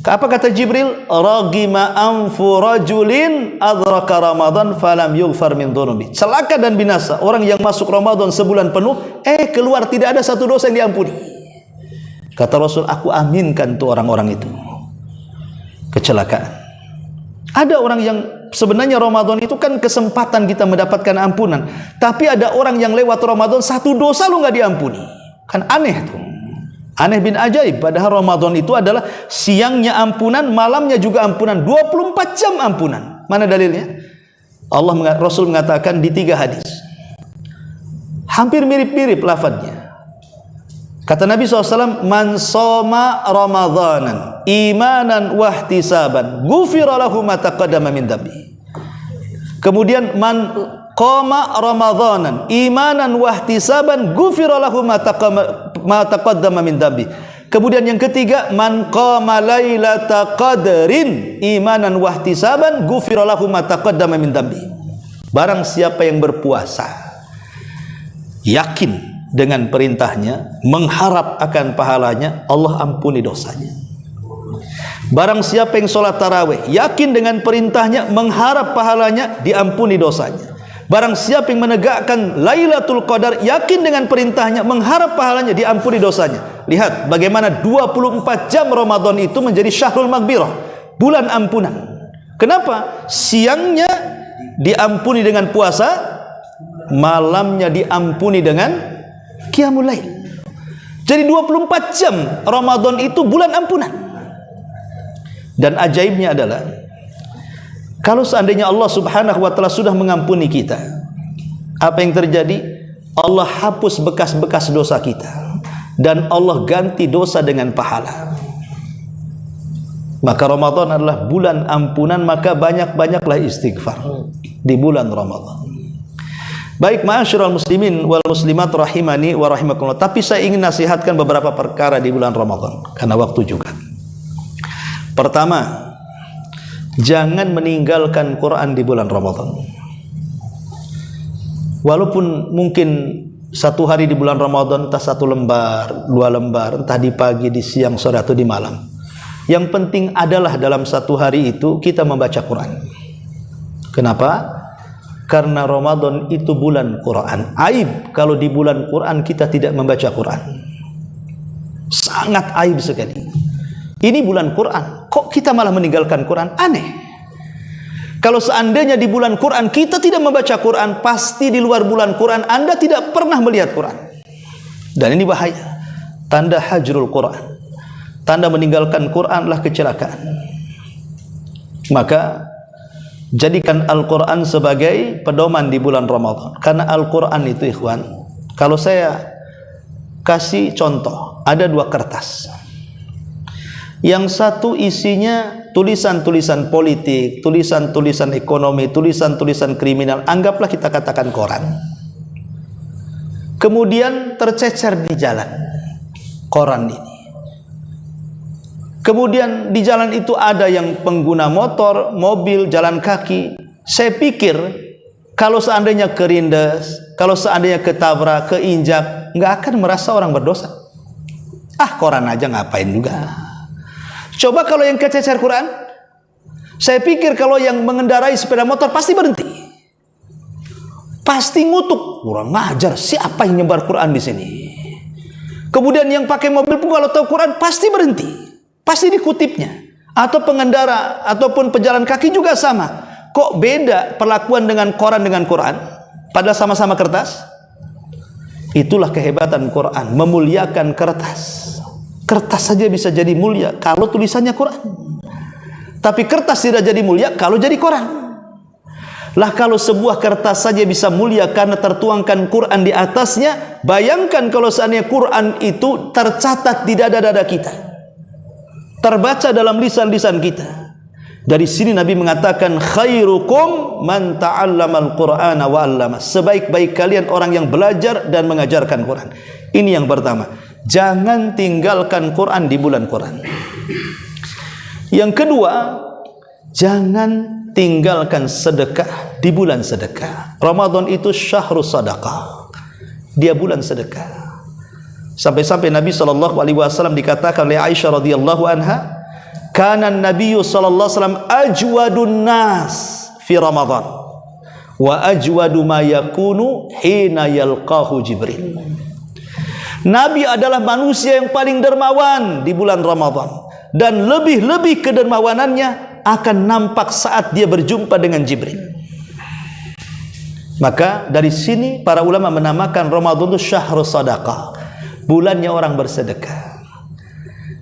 B: apa kata Jibril? Ragima anfu rajulin adraka Ramadan falam yughfar min dhunubi. Celaka dan binasa orang yang masuk Ramadan sebulan penuh, keluar tidak ada satu dosa yang diampuni. Kata Rasul, aku aminkan tuh orang-orang itu. Kecelakaan. Ada orang yang sebenarnya Ramadan itu kan kesempatan kita mendapatkan ampunan, tapi ada orang yang lewat Ramadan 1 dosa lu nggak diampuni. Kan aneh tuh. Aneh bin ajaib. Padahal Ramadan itu adalah siangnya ampunan, malamnya juga ampunan, 24 jam ampunan. Mana dalilnya? Rasul mengatakan di 3 hadis. Hampir mirip-mirip lafadznya. Kata Nabi SAW, man soma Ramadhanan imanan wahtisaban ghufira lahu ma taqaddama min dhanbi. Kemudian man qama Ramadhanan imanan wahtisaban ghufira lahu ma taqaddama min dhanbi. Kemudian yang ketiga, man qama lailata qadrin imanan wahtisaban ghufira lahu ma taqaddama min dhanbi. Barang siapa yang berpuasa yakin dengan perintahnya, mengharap akan pahalanya, Allah ampuni dosanya. Barang siapa yang sholat tarawih yakin dengan perintahnya, mengharap pahalanya, diampuni dosanya. Barang siapa yang menegakkan Lailatul Qadar yakin dengan perintahnya, mengharap pahalanya, diampuni dosanya. Lihat bagaimana 24 jam Ramadan itu menjadi syahrul maghfirah, bulan ampunan. Kenapa? Siangnya diampuni dengan puasa, malamnya diampuni dengan qiyamul lail. Jadi 24 jam Ramadan itu bulan ampunan. Dan ajaibnya adalah, kalau seandainya Allah Subhanahu wa taala sudah mengampuni kita, apa yang terjadi? Allah hapus bekas-bekas dosa kita dan Allah ganti dosa dengan pahala. Maka Ramadan adalah bulan ampunan, maka banyak-banyaklah istighfar di bulan Ramadan. Baik, ma'asyiral muslimin wal muslimat rahimani wa rahimakumullah. Tapi saya ingin nasihatkan beberapa perkara di bulan Ramadan karena waktu juga. Pertama, jangan meninggalkan Quran di bulan Ramadan. Walaupun mungkin satu hari di bulan Ramadan, entah 1 lembar, 2 lembar, entah di pagi, di siang, sore atau di malam. Yang penting adalah dalam satu hari itu kita membaca Quran. Kenapa? Karena Ramadan itu bulan Quran. Aib kalau di bulan Quran kita tidak membaca Quran. Sangat aib sekali. Ini bulan Quran, kok kita malah meninggalkan Quran? Aneh. Kalau seandainya di bulan Quran kita tidak membaca Quran, pasti di luar bulan Quran Anda tidak pernah melihat Quran. Dan ini bahaya. Tanda hajrul Quran. Tanda meninggalkan Quran adalah kecelakaan. Maka jadikan Al-Quran sebagai pedoman di bulan Ramadan. Karena Al-Quran itu, ikhwan, kalau saya kasih contoh, ada 2 kertas. Yang satu isinya tulisan-tulisan politik, tulisan-tulisan ekonomi, tulisan-tulisan kriminal. Anggaplah kita katakan koran. Kemudian tercecer di jalan koran ini. Kemudian di jalan itu ada yang pengguna motor, mobil, jalan kaki. Saya pikir kalau seandainya kerindes, kalau seandainya ketabrak, keinjak, nggak akan merasa orang berdosa. Ah, koran aja ngapain juga. Coba kalau yang kececer Quran, saya pikir kalau yang mengendarai sepeda motor pasti berhenti, pasti ngutuk, kurang ngajar, siapa yang nyebar Quran di sini. Kemudian yang pakai mobil pun kalau tahu Quran pasti berhenti, pasti dikutipnya. Atau pengendara ataupun pejalan kaki juga sama. Kok beda perlakuan dengan koran dengan Quran? Padahal sama-sama kertas. Itulah kehebatan Quran, memuliakan kertas. Kertas saja bisa jadi mulia kalau tulisannya Quran. Tapi kertas tidak jadi mulia kalau jadi Quran. Lah kalau sebuah kertas saja bisa mulia karena tertuangkan Quran di atasnya, bayangkan kalau seandainya Quran itu tercatat di dada-dada kita, terbaca dalam lisan-lisan kita. Dari sini Nabi mengatakan, khairukum man ta'allamal Qur'ana wa 'allama. Sebaik-baik kalian orang yang belajar dan mengajarkan Quran. Ini yang pertama. Jangan tinggalkan Quran di bulan Quran. Yang kedua, jangan tinggalkan sedekah di bulan sedekah. Ramadan itu syahrus sadaqah. Dia bulan sedekah. Sampai-sampai Nabi SAW dikatakan oleh Aisyah radhiyallahu anha, kana Nabi SAW ajwadun nas fi Ramadan wa ajwadu ma yakunu hina yalqahu Jibril. Nabi adalah manusia yang paling dermawan di bulan Ramadan, dan lebih-lebih kedermawanannya akan nampak saat dia berjumpa dengan Jibril. Maka dari sini para ulama menamakan Ramadan itu syahrus sadaqah, bulannya orang bersedekah.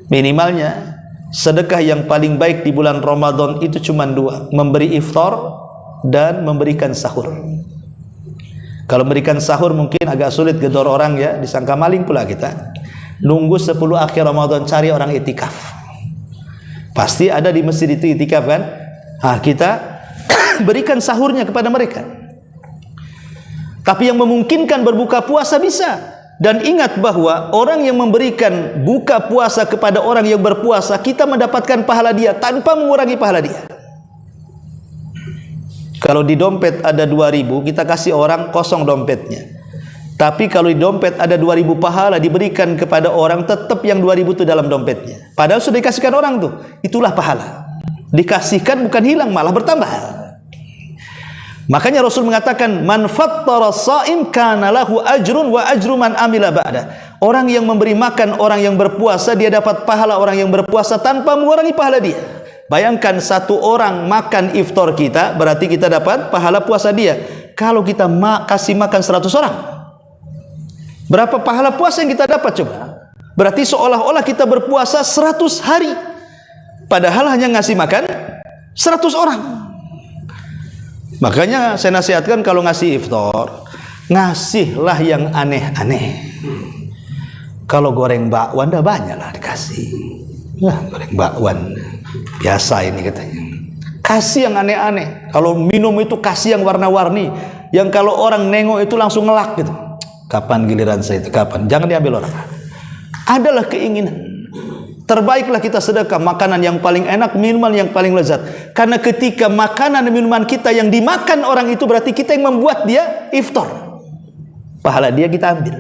B: Minimalnya sedekah yang paling baik di bulan Ramadan itu cuma 2, memberi iftar dan memberikan sahur. Kalau memberikan sahur mungkin agak sulit gedor orang ya, disangka maling pula kita. Nunggu 10 akhir Ramadan cari orang itikaf. Pasti ada di masjid itu itikaf kan? Nah, kita berikan sahurnya kepada mereka. Tapi yang memungkinkan berbuka puasa bisa. Dan ingat bahwa orang yang memberikan buka puasa kepada orang yang berpuasa, kita mendapatkan pahala dia tanpa mengurangi pahala dia. Kalau di dompet ada 2.000, kita kasih orang kosong dompetnya. Tapi kalau di dompet ada 2.000 pahala diberikan kepada orang, tetap yang 2.000 itu dalam dompetnya. Padahal sudah dikasihkan orang tuh, itulah pahala. Dikasihkan bukan hilang, malah bertambah. Makanya Rasul mengatakan, man fattara shaim kana lahu ajrun wa ajru man amila ba'da. Orang yang memberi makan orang yang berpuasa, dia dapat pahala orang yang berpuasa tanpa mengurangi pahala dia. Bayangkan satu orang makan iftar kita, berarti kita dapat pahala puasa dia. Kalau kita kasih makan 100 orang, berapa pahala puasa yang kita dapat coba? Berarti seolah-olah kita berpuasa 100 hari. Padahal hanya ngasih makan 100 orang. Makanya saya nasihatkan kalau ngasih iftar, ngasihlah yang aneh-aneh. Kalau goreng bakwan dah banyak lah dikasih. Lah goreng bakwan biasa ini katanya. Kasih yang aneh-aneh. Kalau minum itu kasih yang warna-warni, yang kalau orang nengok itu langsung ngelak gitu. Kapan giliran saya itu? Kapan? Jangan diambil orang. Adalah keinginan. Terbaiklah kita sedekah, makanan yang paling enak, minuman yang paling lezat. Karena ketika makanan dan minuman kita yang dimakan orang itu, berarti kita yang membuat dia iftar. Pahala dia kita ambil.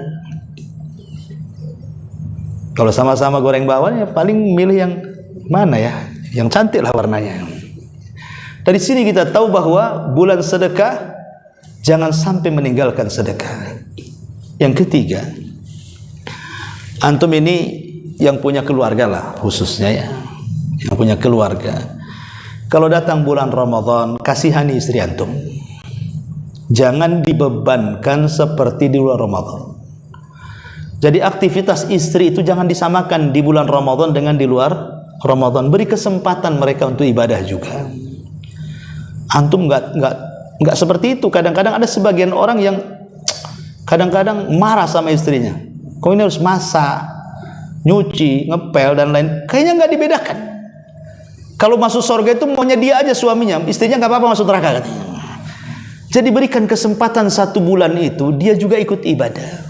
B: Kalau sama-sama goreng bakwan, ya paling milih yang mana ya? Yang cantik lah warnanya. Dari sini kita tahu bahwa bulan sedekah, jangan sampai meninggalkan sedekah. Yang ketiga, antum ini yang punya keluarga lah khususnya ya, yang punya keluarga, kalau datang bulan Ramadan, kasihani istri antum. Jangan dibebankan seperti di bulan Ramadan. Jadi aktivitas istri itu jangan disamakan di bulan Ramadan dengan di luar Ramadan. Beri kesempatan mereka untuk ibadah juga. Antum nggak seperti itu. Kadang-kadang ada sebagian orang yang kadang-kadang marah sama istrinya. Kok ini harus masak, nyuci, ngepel dan lain. Kayaknya nggak dibedakan. Kalau masuk surga itu maunya dia aja suaminya, istrinya nggak apa-apa masuk neraka katanya. Jadi berikan kesempatan 1 bulan itu dia juga ikut ibadah.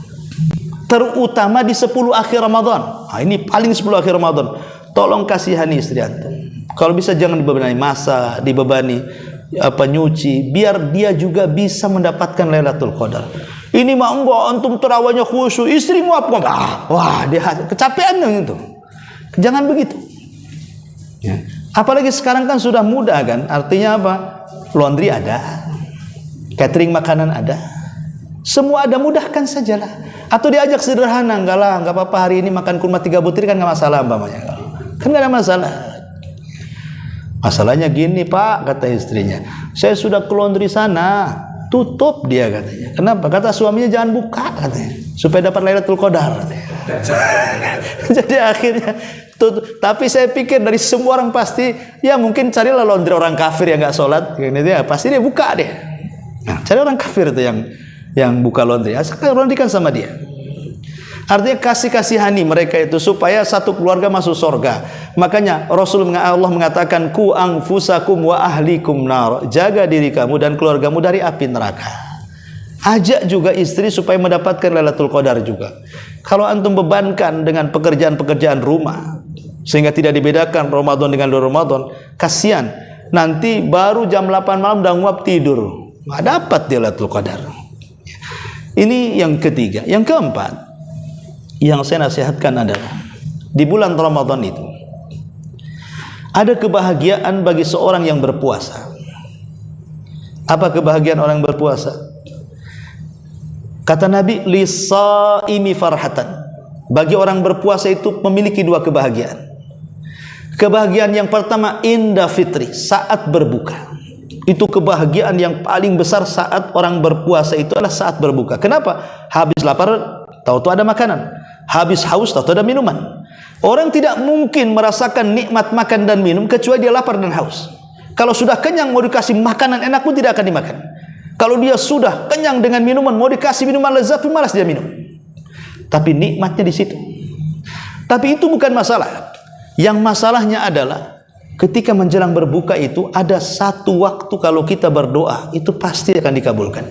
B: Terutama di 10 akhir Ramadan. Nah, ini paling 10 akhir Ramadan. Tolong kasihani istri antum. Kalau bisa jangan dibebani masak, dibebani nyuci, biar dia juga bisa mendapatkan Lailatul Qadar. Ini mah enggak, antum terawihnya khusyuk, istrimu apa? Wah, dia kecapean itu. Jangan begitu. Ya. Apalagi sekarang kan sudah mudah kan? Artinya apa? Laundry ada, catering makanan ada, semua ada, mudahkan sajalah. Atau diajak sederhana, enggak lah, enggak apa-apa hari ini makan kurma 3 butir kan enggak masalah umpamanya. Kan enggak ada masalah. Masalahnya gini Pak, kata istrinya, saya sudah ke laundry sana, tutup dia katanya. Kenapa? Kata suaminya jangan buka katanya, supaya dapat Lailatul Qadar katanya. Jadi akhirnya tutup. Tapi saya pikir dari semua orang pasti, ya mungkin carilah laundry orang kafir yang enggak sholat, ya, pasti dia buka deh. Nah, cari orang kafir itu yang buka laundry, asalkan laundrykan sama dia. Artinya kasihani mereka itu supaya satu keluarga masuk surga. Makanya Allah mengatakan ku anfusakum wa ahlikum nar. Jaga diri kamu dan keluargamu dari api neraka. Ajak juga istri supaya mendapatkan Lailatul Qadar juga. Kalau antum bebankan dengan pekerjaan-pekerjaan rumah sehingga tidak dibedakan Ramadan dengan luar Ramadan, kasihan. Nanti baru jam 8 malam udah nguap tidur. Nggak dapat dia Lailatul Qadar. Ini yang ketiga. Yang keempat, yang saya nasihatkan adalah di bulan Ramadan itu ada kebahagiaan bagi seorang yang berpuasa. Apa kebahagiaan orang yang berpuasa? Kata Nabi, lisaimi farhatan. Bagi orang berpuasa itu memiliki 2 kebahagiaan. Kebahagiaan yang pertama inda fitri, saat berbuka. Itu kebahagiaan yang paling besar saat orang berpuasa itu adalah saat berbuka. Kenapa? Habis lapar, tahu-tahu ada makanan. Habis haus, tahu-tahu ada minuman. Orang tidak mungkin merasakan nikmat makan dan minum kecuali dia lapar dan haus. Kalau sudah kenyang mau dikasih makanan enak pun tidak akan dimakan. Kalau dia sudah kenyang dengan minuman, mau dikasih minuman lezat pun malas dia minum. Tapi nikmatnya di situ. Tapi itu bukan masalah. Yang masalahnya adalah ketika menjelang berbuka itu ada satu waktu kalau kita berdoa itu pasti akan dikabulkan.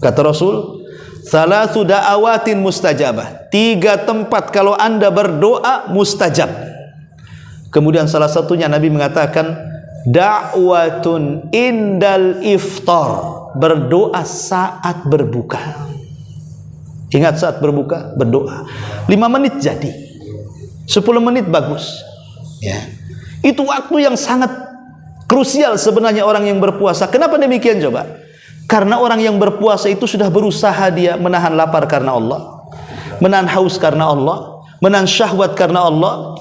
B: Kata Rasul, Thalathu da'awatin mustajabah. 3 tempat kalau Anda berdoa mustajab. Kemudian salah satunya Nabi mengatakan da'watun indal iftar. Berdoa saat berbuka. Ingat saat berbuka berdoa. 5 menit jadi. 10 menit bagus. Ya. Itu waktu yang sangat krusial sebenarnya orang yang berpuasa. Kenapa demikian coba? Karena orang yang berpuasa itu sudah berusaha dia menahan lapar karena Allah, menahan haus karena Allah, menahan syahwat karena Allah.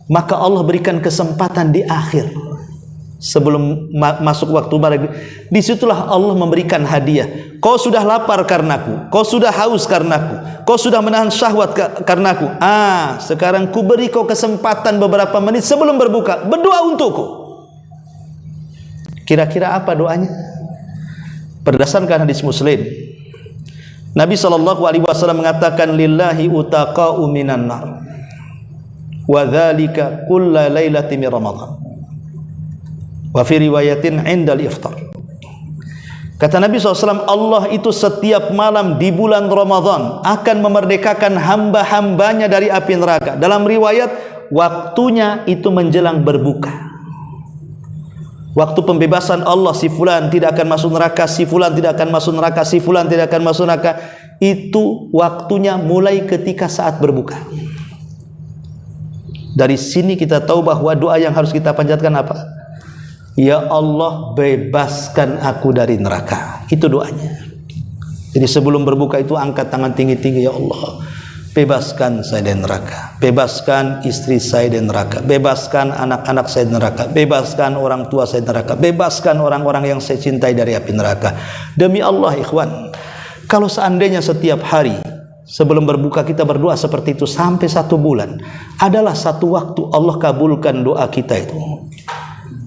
B: Maka Allah berikan kesempatan di akhir sebelum masuk waktu maghrib. Disitulah Allah memberikan hadiah. Kau sudah lapar karenaku, kau sudah haus karenaku, kau sudah menahan syahwat karenaku. Sekarang ku beri kau kesempatan beberapa menit sebelum berbuka, berdoa untukku. Kira-kira apa doanya? Berdasarkan hadis Muslim, Nabi SAW mengatakan lillahi utaqa'u minan nar wa dzalika kulla lailati min Ramadan wa fi riwayatin indal iftar. Kata Nabi SAW, Allah itu setiap malam di bulan Ramadan akan memerdekakan hamba-hambanya dari api neraka. Dalam riwayat, waktunya itu menjelang berbuka. Waktu pembebasan Allah, si fulan tidak akan masuk neraka, si fulan tidak akan masuk neraka, si fulan tidak akan masuk neraka. Itu waktunya mulai ketika saat berbuka. Dari sini kita tahu bahwa doa yang harus kita panjatkan apa? Ya Allah, bebaskan aku dari neraka. Itu doanya. Jadi sebelum berbuka itu angkat tangan tinggi-tinggi, ya Allah, bebaskan saya dari neraka, bebaskan istri saya dari neraka, bebaskan anak-anak saya dari neraka, bebaskan orang tua saya dari neraka, bebaskan orang-orang yang saya cintai dari api neraka. Demi Allah ikhwan, kalau seandainya setiap hari sebelum berbuka kita berdoa seperti itu sampai 1 bulan, adalah satu waktu Allah kabulkan doa kita itu,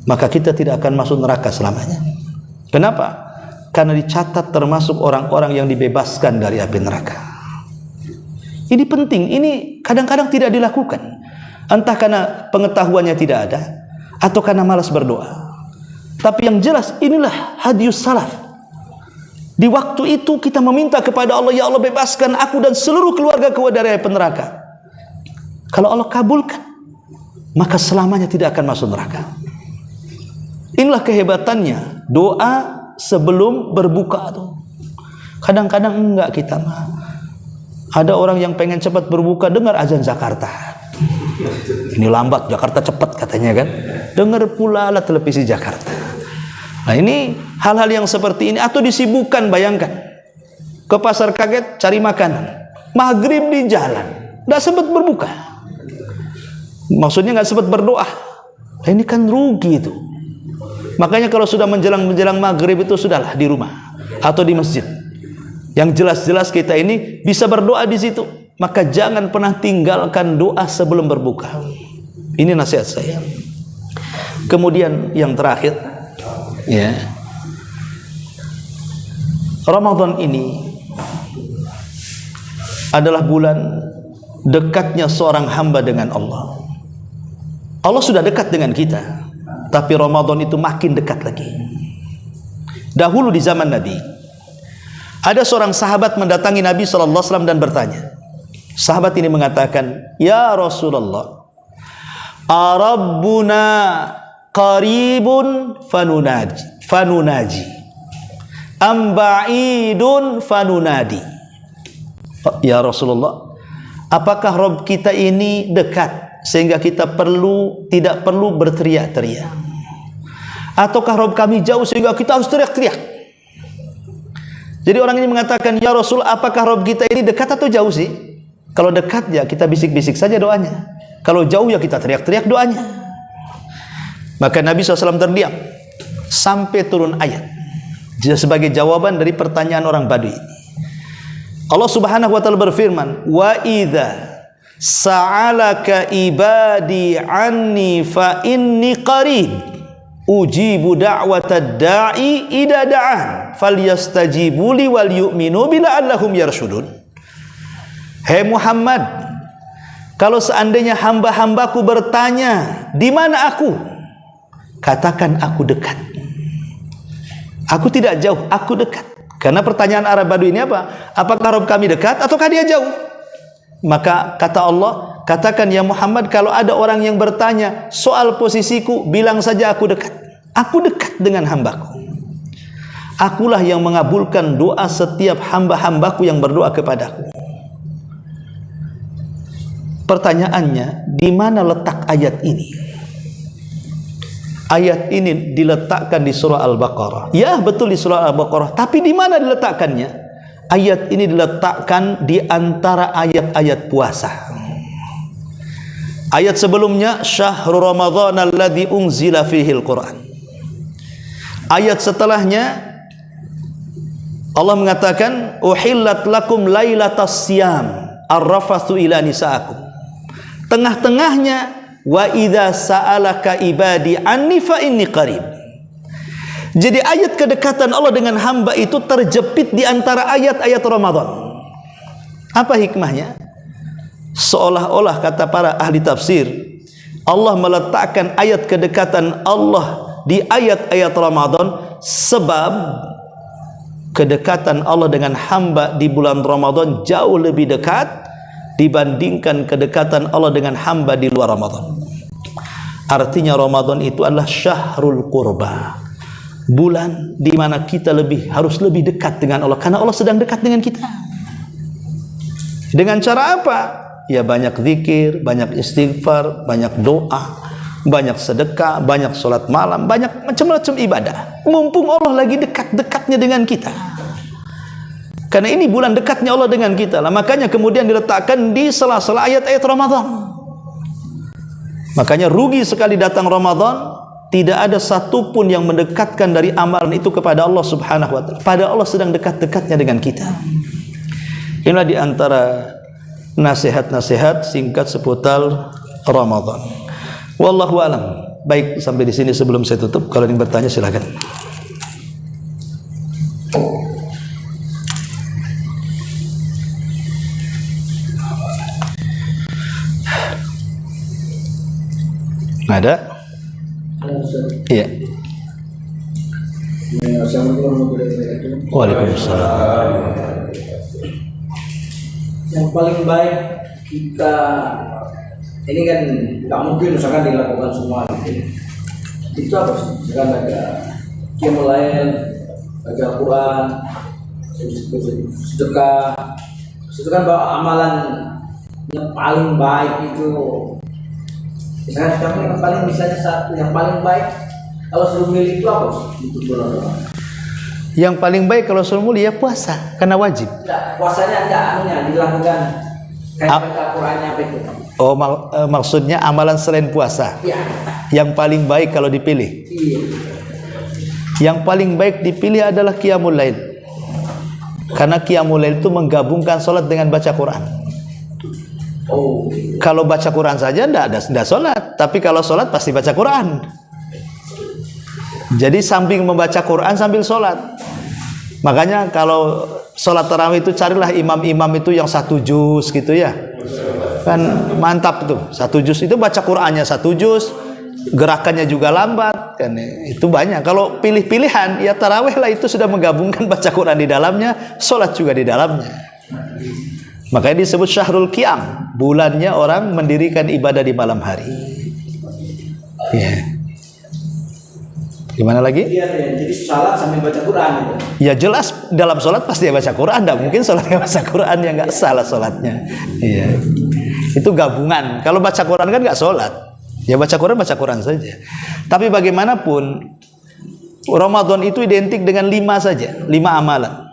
B: maka kita tidak akan masuk neraka selamanya. Kenapa? Karena dicatat termasuk orang-orang yang dibebaskan dari api neraka. Ini penting, ini kadang-kadang tidak dilakukan. Entah karena pengetahuannya tidak ada, atau karena malas berdoa. Tapi yang jelas, inilah hadiyus salaf. Di waktu itu kita meminta kepada Allah, ya Allah bebaskan aku dan seluruh keluargaku dari api neraka. Kalau Allah kabulkan, maka selamanya tidak akan masuk neraka. Inilah kehebatannya doa sebelum berbuka tuh. Kadang-kadang enggak kita mah. Ada orang yang pengen cepat berbuka, dengar azan Jakarta. Ini lambat, Jakarta cepat katanya kan. Dengar pula lah televisi Jakarta. Nah ini hal-hal yang seperti ini. Atau disibukkan, bayangkan. Ke pasar kaget cari makanan. Maghrib di jalan, tidak sempat berbuka. Maksudnya nggak sempat berdoa. Nah, ini kan rugi itu. Makanya kalau sudah menjelang maghrib itu sudahlah di rumah atau di masjid. Yang jelas-jelas kita ini bisa berdoa di situ. Maka jangan pernah tinggalkan doa sebelum berbuka. Ini nasihat saya. Kemudian yang terakhir, ya, Ramadan ini adalah bulan dekatnya seorang hamba dengan Allah. Allah sudah dekat dengan kita, tapi Ramadan itu makin dekat lagi. Dahulu di zaman Nabi, ada seorang sahabat mendatangi Nabi SAW dan bertanya. Sahabat ini mengatakan, ya Rasulullah, Arabbuna qaribun fanunaji amba'idun fanunadi. Ya Rasulullah, apakah Rabb kita ini dekat sehingga kita tidak perlu berteriak-teriak? Ataukah Rabb kami jauh sehingga kita harus teriak-teriak? Jadi orang ini mengatakan, ya Rasul, apakah Rabb kita ini dekat atau jauh sih? Kalau dekat ya kita bisik-bisik saja doanya. Kalau jauh ya kita teriak-teriak doanya. Maka Nabi SAW terdiam sampai turun ayat sebagai jawaban dari pertanyaan orang Badui. Allah Subhanahu wa taala berfirman, "Wa idza sa'alaka ibadi anni fa inni qarib ujibu da'watad da'i idza da'an falyastajibu li wal yu'minu bila'allahum yarshudun." Hei Muhammad, kalau seandainya hamba-hambaku bertanya, di mana aku? Katakan aku dekat. Aku tidak jauh, aku dekat. Karena pertanyaan Arab Badui ini apa? Apakah Rabb kami dekat ataukah dia jauh? Maka kata Allah, katakan ya Muhammad, kalau ada orang yang bertanya soal posisiku, bilang saja aku dekat. Aku dekat dengan hambaku. Akulah yang mengabulkan doa setiap hamba-hambaku yang berdoa kepadaku. Pertanyaannya, di mana letak ayat ini? Ayat ini diletakkan di surah Al-Baqarah. Ya, betul di surah Al-Baqarah. Tapi di mana diletakkannya? Ayat ini diletakkan di antara ayat-ayat puasa. Ayat sebelumnya, Syahrul Ramadhan alladzi unzila fihil Quran. Ayat setelahnya, Allah mengatakan, uhillat lakum lailatas siyam arrafathu ila nisaakum. Tengah-tengahnya, wa idza sa'alaka ibadi anni fa inni qarib. Jadi ayat kedekatan Allah dengan hamba itu terjepit di antara ayat-ayat Ramadan. Apa hikmahnya? Seolah-olah kata para ahli tafsir, Allah meletakkan ayat kedekatan Allah di ayat-ayat Ramadan sebab kedekatan Allah dengan hamba di bulan Ramadan jauh lebih dekat dibandingkan kedekatan Allah dengan hamba di luar Ramadan. Artinya Ramadan itu adalah syahrul qurba, bulan di mana kita harus lebih dekat dengan Allah, karena Allah sedang dekat dengan kita. Dengan cara apa? Ya banyak zikir, banyak istighfar, banyak doa, banyak sedekah, banyak sholat malam, banyak macam-macam ibadah. Mumpung Allah lagi dekat-dekatnya dengan kita. Karena ini bulan dekatnya Allah dengan kita lah. Makanya kemudian diletakkan di sela-sela ayat-ayat Ramadan. Makanya rugi sekali datang Ramadan, tidak ada satupun yang mendekatkan dari amalan itu kepada Allah subhanahu wa ta'ala. Pada Allah sedang dekat-dekatnya dengan kita. Inilah di antara nasihat-nasihat singkat seputar Ramadan. Wallahu alam. Baik, sampai di sini sebelum saya tutup. Kalau ingin bertanya silakan. Ada? Iya. Waalaikumsalam.
A: Yang paling baik kita ini kan nggak mungkin misalkan dilakukan semua itu apa sih? Misalkan ada qiyamul lail, baca Quran, sedekah, itu kan bahwa amalan yang paling baik itu misalkan kamu yang paling misalnya satu yang paling baik kalau suruh milih itu apa sih? Itu bulan Ramadan.
B: Yang paling baik kalau suruh mulia puasa karena wajib.
A: Enggak, puasanya enggak anunya dilakukan kayak baca Qurannya apa itu.
B: Oh, maksudnya amalan selain puasa.
A: Iya.
B: Yang paling baik kalau dipilih.
A: Iya.
B: Yang paling baik dipilih adalah qiyamul lail. Karena qiyamul lail itu menggabungkan salat dengan baca Quran.
A: Oh.
B: Kalau baca Quran saja enggak salat, tapi kalau salat pasti baca Quran. Jadi samping membaca Quran sambil salat. Makanya kalau salat tarawih itu carilah imam-imam itu yang 1 juz gitu ya. Kan mantap tuh, 1 juz itu baca Qurannya 1 juz, gerakannya juga lambat kan, itu banyak. Kalau pilih-pilihan ya tarawih lah, itu sudah menggabungkan baca Quran di dalamnya, salat juga di dalamnya. Makanya disebut syahrul qiyam, bulannya orang mendirikan ibadah di malam hari. Ya. Gimana lagi?
A: Iya, jadi salat sambil baca Quran gitu.
B: Ya jelas dalam sholat pasti ya baca Quran. Tidak mungkin sholatnya baca Quran yang nggak salah sholatnya. Iya. Itu gabungan. Kalau baca Quran kan nggak sholat. Ya baca Quran saja. Tapi bagaimanapun Ramadan itu identik dengan 5 saja, 5 amalan.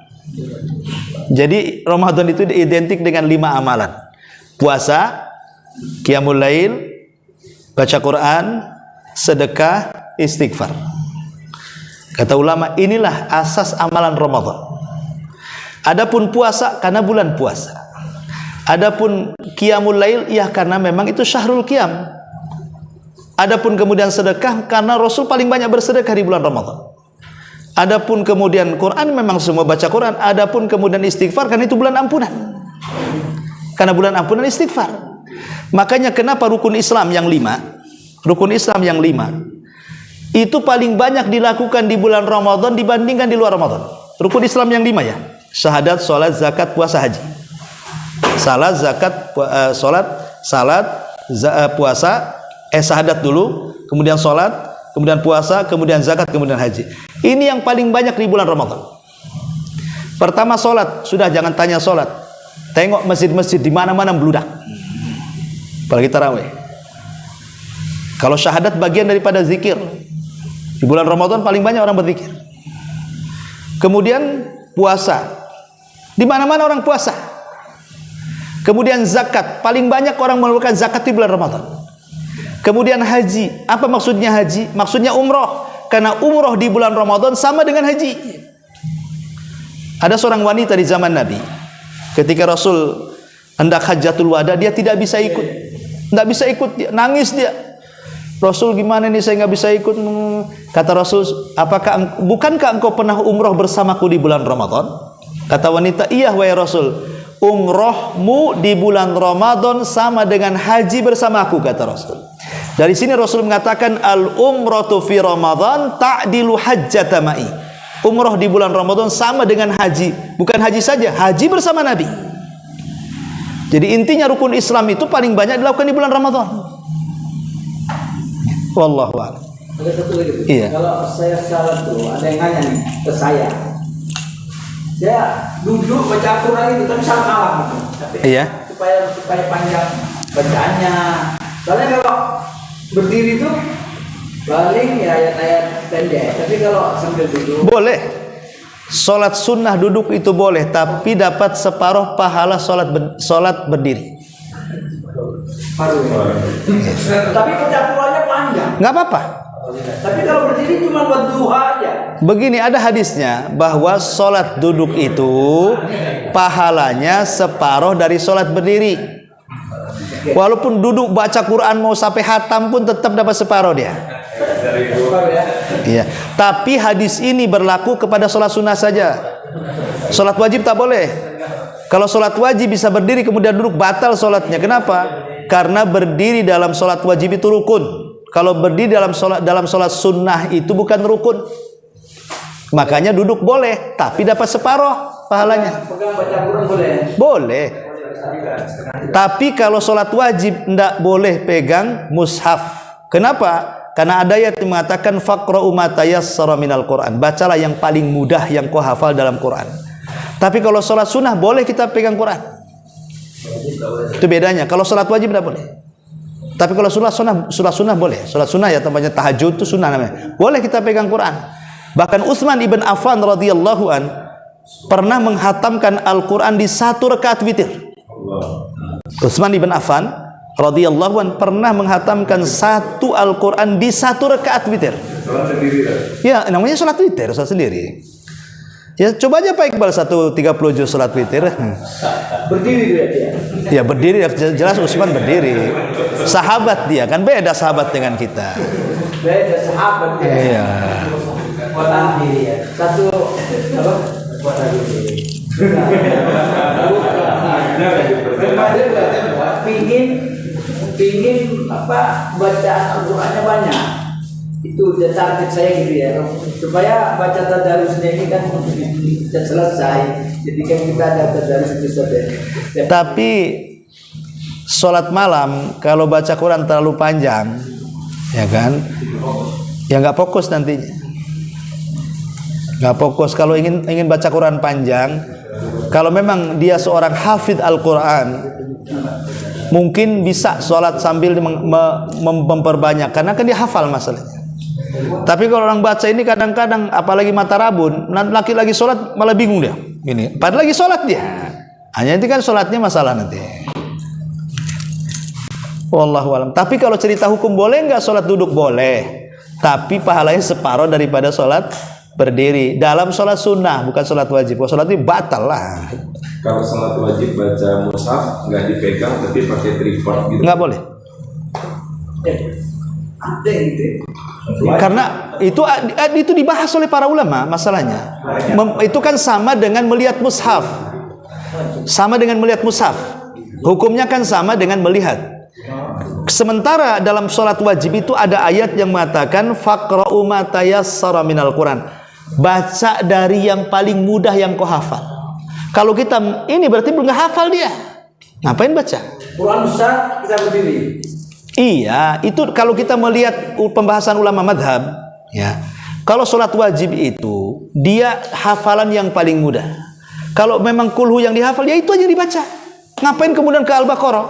B: Jadi Ramadan itu identik dengan 5 amalan. Puasa, qiyamul lail, baca Quran, sedekah, istighfar. Kata ulama, inilah asas amalan Ramadan. Adapun puasa karena bulan puasa. Adapun qiyamul lail ya karena memang itu syahrul qiyam. Adapun kemudian sedekah karena Rasul paling banyak bersedekah di bulan Ramadan. Adapun kemudian Quran memang semua baca Quran. Adapun kemudian istighfar karena itu bulan ampunan. Karena bulan ampunan istighfar. Makanya kenapa rukun Islam yang 5? Rukun Islam yang 5 itu paling banyak dilakukan di bulan Ramadan dibandingkan di luar Ramadan. Rukun Islam yang 5 ya. Syahadat, salat, zakat, puasa, haji. Salat, zakat, puasa, syahadat dulu, kemudian salat, kemudian puasa, kemudian zakat, kemudian haji. Ini yang paling banyak di bulan Ramadan. Pertama salat, sudah jangan tanya salat. Tengok masjid-masjid di mana-mana meludak. Apalagi tarawih. Kalau syahadat bagian daripada zikir. Di bulan Ramadan paling banyak orang berzikir. Kemudian puasa. Di mana-mana orang puasa. Kemudian zakat, paling banyak orang melakukan zakat di bulan Ramadan. Kemudian haji, apa maksudnya haji? Maksudnya umroh, karena umroh di bulan Ramadan sama dengan haji. Ada seorang wanita di zaman Nabi, ketika Rasul hendak hajatul wada, dia tidak bisa ikut, dia nangis dia. Rasul, gimana nih saya nggak bisa ikut? Kata Rasul, bukankah engkau pernah umroh bersamaku di bulan Ramadan? Kata wanita, iya wahai Rasul, umrohmu di bulan Ramadan sama dengan haji bersamaku, kata Rasul. Dari sini Rasul mengatakan al-umratu fi Ramadan ta'dilu hajjata ma'i. Umroh di bulan Ramadan sama dengan haji. Bukan haji saja, haji bersama Nabi. Jadi intinya rukun Islam itu paling banyak dilakukan di bulan Ramadan. Wallahu a'lam.
A: Ada satu lagi.
B: Iya.
A: Kalau saya salah tuh, ada yang nanya nih ke saya. Saya duduk baca Quran itu tapi salah malam gitu. Tapi
B: Iya.
A: supaya panjang bacaannya. Soalnya kalau berdiri tuh paling ya ayat-ayat pendek. Tapi kalau sambil duduk
B: Boleh. Salat sunnah duduk itu boleh, tapi dapat separuh pahala salat berdiri.
A: baru. Tapi baca Qurannya panjang.
B: Nggak apa-apa.
A: Tapi kalau berdiri cuma buat duha aja.
B: Begini, ada hadisnya bahwa sholat duduk itu pahalanya separuh dari sholat berdiri. Walaupun duduk baca Quran mau sampai hatam pun tetap dapat separuh dia. Iya. Tapi hadis ini berlaku kepada sholat sunnah saja. Sholat wajib tak boleh. Kalau sholat wajib bisa berdiri kemudian duduk, batal sholatnya. Kenapa? Karena berdiri dalam sholat wajib itu rukun. Kalau berdiri dalam sholat sunnah itu bukan rukun. Makanya duduk boleh, tapi dapat separuh pahalanya.
A: Pegang baca Quran boleh.
B: Boleh. Tapi kalau sholat wajib tidak boleh pegang mushaf. Kenapa? Karena ada ayat yang mengatakan faqra'u ma tayassara minal Quran. Bacalah yang paling mudah yang kau hafal dalam Quran. Tapi kalau sholat sunnah boleh kita pegang Quran. Itu bedanya. Kalau sholat wajib tidak boleh. Tapi kalau sholat sunnah boleh. Sholat sunnah ya tempatnya tahajud itu sunnah namanya. Boleh kita pegang Quran. Bahkan Utsman ibn Affan radhiyallahu an pernah menghatamkan Al-Quran di 1 rakaat witir. Utsman ibn Affan radhiyallahu an pernah menghatamkan 1 Al-Quran di 1 rakaat witir.
C: Salat sendiri
B: Ya, namanya sholat witir, sholat sendiri. Ya, coba aja Pak Iqbal 130 juz sholat witir.
A: Berdiri dia.
B: Ya berdiri, jelas Utsman berdiri. Sahabat dia, kan beda sahabat dengan kita.
A: Beda sahabat dia.
B: Iya.
A: Kuatan diri ya. Satu apa? Kuatan diri. Pingin apa baca Al-Qur'annya banyak. Itu target saya gitu ya. Supaya baca tadarusnya ini kan bisa selesai. Jadi kan kita ada tadarus itu saja.
B: Tapi sholat malam kalau baca Quran terlalu panjang, ya kan? Ya nggak fokus nantinya. Nggak fokus. Kalau ingin baca Quran panjang, kalau memang dia seorang hafidh Al-Quran, mungkin bisa sholat sambil memperbanyak, karena kan dia hafal masalahnya. Tapi kalau orang baca ini kadang-kadang, apalagi mata rabun, nanti lagi sholat malah bingung dia. Gini, padahal lagi sholat dia. Hanya itu kan sholatnya masalah nanti. Wallahu alam. Tapi kalau cerita hukum boleh nggak sholat duduk? Boleh. Tapi pahalanya separuh daripada sholat berdiri. Dalam sholat sunnah, bukan sholat wajib. Kalau sholat ini batal lah.
C: Kalau salat wajib baca mushaf nggak dipegang tapi pakai tripod gitu.
B: Nggak boleh.
A: Ada gitu.
B: Karena itu dibahas oleh para ulama masalahnya. Itu kan sama dengan melihat mushaf. Sama dengan melihat mushaf. Hukumnya kan sama dengan melihat. Sementara dalam sholat wajib itu ada ayat yang mengatakan faqra'u ma tayassara minal Quran. Baca dari yang paling mudah yang kau hafal. Kalau kita ini berarti belum hafal dia. Ngapain baca?
A: Quran besar kita berdiri.
B: Iya, itu kalau kita melihat pembahasan ulama madhab, ya. Kalau sholat wajib itu dia hafalan yang paling mudah. Kalau memang kulhu yang dihafal, ya itu aja dibaca. Ngapain kemudian ke Al-Baqarah?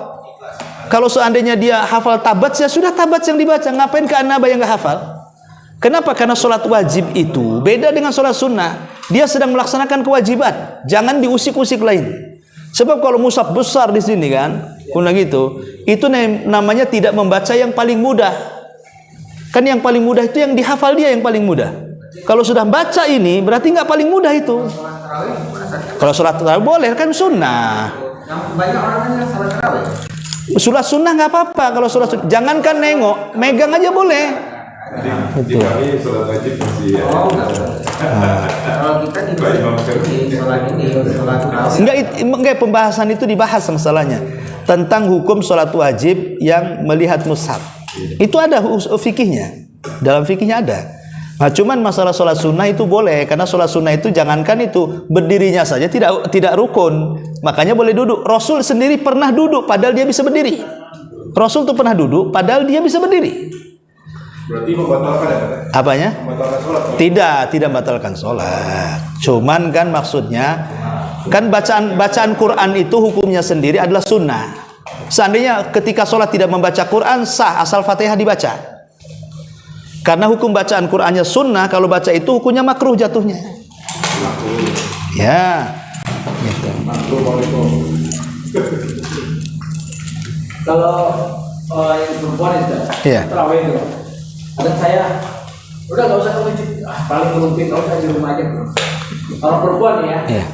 B: Kalau seandainya dia hafal tabat, ya sudah tabat yang dibaca. Ngapain ke An-Naba yang nggak hafal? Kenapa? Karena sholat wajib itu beda dengan sholat sunnah. Dia sedang melaksanakan kewajiban. Jangan diusik-usik lain. Sebab kalau mushaf besar di sini kan, gitu, itu namanya tidak membaca yang paling mudah. Kan yang paling mudah itu yang dihafal dia yang paling mudah. Kalau sudah baca ini berarti nggak paling mudah itu. Kalau sholat tarawih boleh kan sunnah.
A: Banyak orang yang salat tarawih.
B: Sholat sunnah nggak apa-apa. Kalau sholat sunnah, jangankan nengok, megang aja boleh.
C: Di kami sholat wajib masih ya.
A: Kalau kita di sholat ini sholat tarawih.
B: Enggak, pembahasan itu dibahas masalahnya tentang hukum sholat wajib yang melihat mushaf. Itu ada fikihnya. Dalam fikihnya ada. Nah, cuman masalah sholat sunnah itu boleh, karena sholat sunnah itu jangankan itu berdirinya saja tidak rukun, makanya boleh duduk. Rasul sendiri pernah duduk, padahal dia bisa berdiri. Rasul tuh pernah duduk, padahal dia bisa berdiri.
C: Berarti membatalkan ya?
B: Apanya?
C: Membatalkan sholat.
B: Tidak membatalkan sholat. Cuman kan maksudnya, kan bacaan Quran itu hukumnya sendiri adalah sunnah. Seandainya ketika sholat tidak membaca Quran, sah asal Fatihah dibaca. Karena hukum bacaan Qurannya sunnah, kalau baca itu hukumnya makruh jatuhnya. Ya, gitu.
A: Kalau yang perempuan itu,
B: Iya.
A: tarawih itu, ada saya, udah nggak usah ke masjid, paling ngerumpi nggak usah di rumah aja. Kalau perempuan ya,
B: Iya.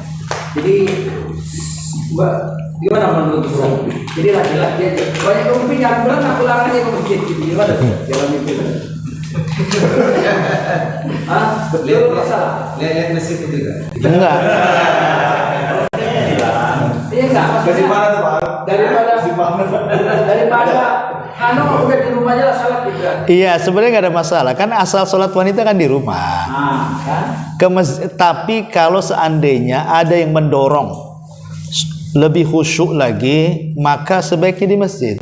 A: jadi gimana menurut Islam? Jadi laki-laki aja, banyak ngerumpi jangan bilang aku larang aja ke masjid, gitu. Gimana? Jalan itu. Hah? Betul masalah? Lihat masjid itu juga.
B: Enggak.
A: Iya enggak, daripada Hano udah di rumah aja lah salat gitu.
B: Iya, sebenarnya nggak ada masalah. Kan asal sholat wanita kan di rumah.
A: Kan?
B: Tapi kalau seandainya ada yang mendorong lebih khusyuk lagi, maka sebaiknya di masjid.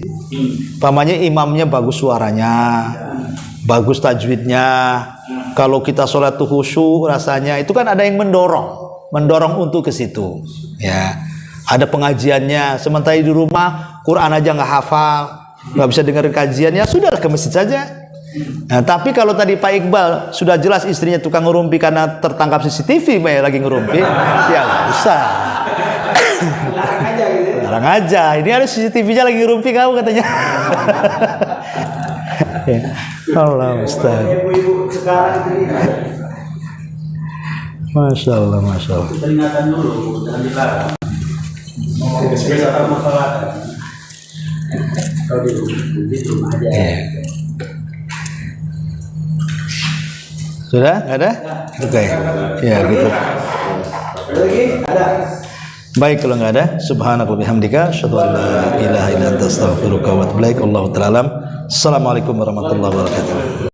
B: Pamannya imamnya bagus suaranya, bagus tajwidnya. Kalau kita sholat tuh khusyuk rasanya, itu kan ada yang mendorong untuk ke situ. Ya, ada pengajiannya. Sementara di rumah Quran aja nggak hafal, nggak bisa dengerin kajian, ya sudahlah ke masjid saja. Nah, tapi kalau tadi Pak Iqbal sudah jelas istrinya tukang ngerumpi karena tertangkap CCTV, lagi ngerumpi, ya nggak usah.
A: Larang aja gitu.
B: Larang aja. Ini ada CCTV-nya lagi ngerumpi kamu katanya. Ya. Allah Ustaz.
A: Ibu-ibu sekarang itu
B: Masya Allah, Masya Allah.
A: peringatan dulu, jangan dilarang. Biasakan masalah. Kalau di rumah aja.
B: Sudah? Nggak ada? Oke. Ya gitu.
A: Ada lagi? Ada.
B: Baik, kalau nggak ada, subhanaka wa bihamdika, asyhadu an la ilaha illa anta astaghfiruka wa atubu ilaik. Allahu ta'ala alam. Assalamualaikum warahmatullahi wabarakatuh.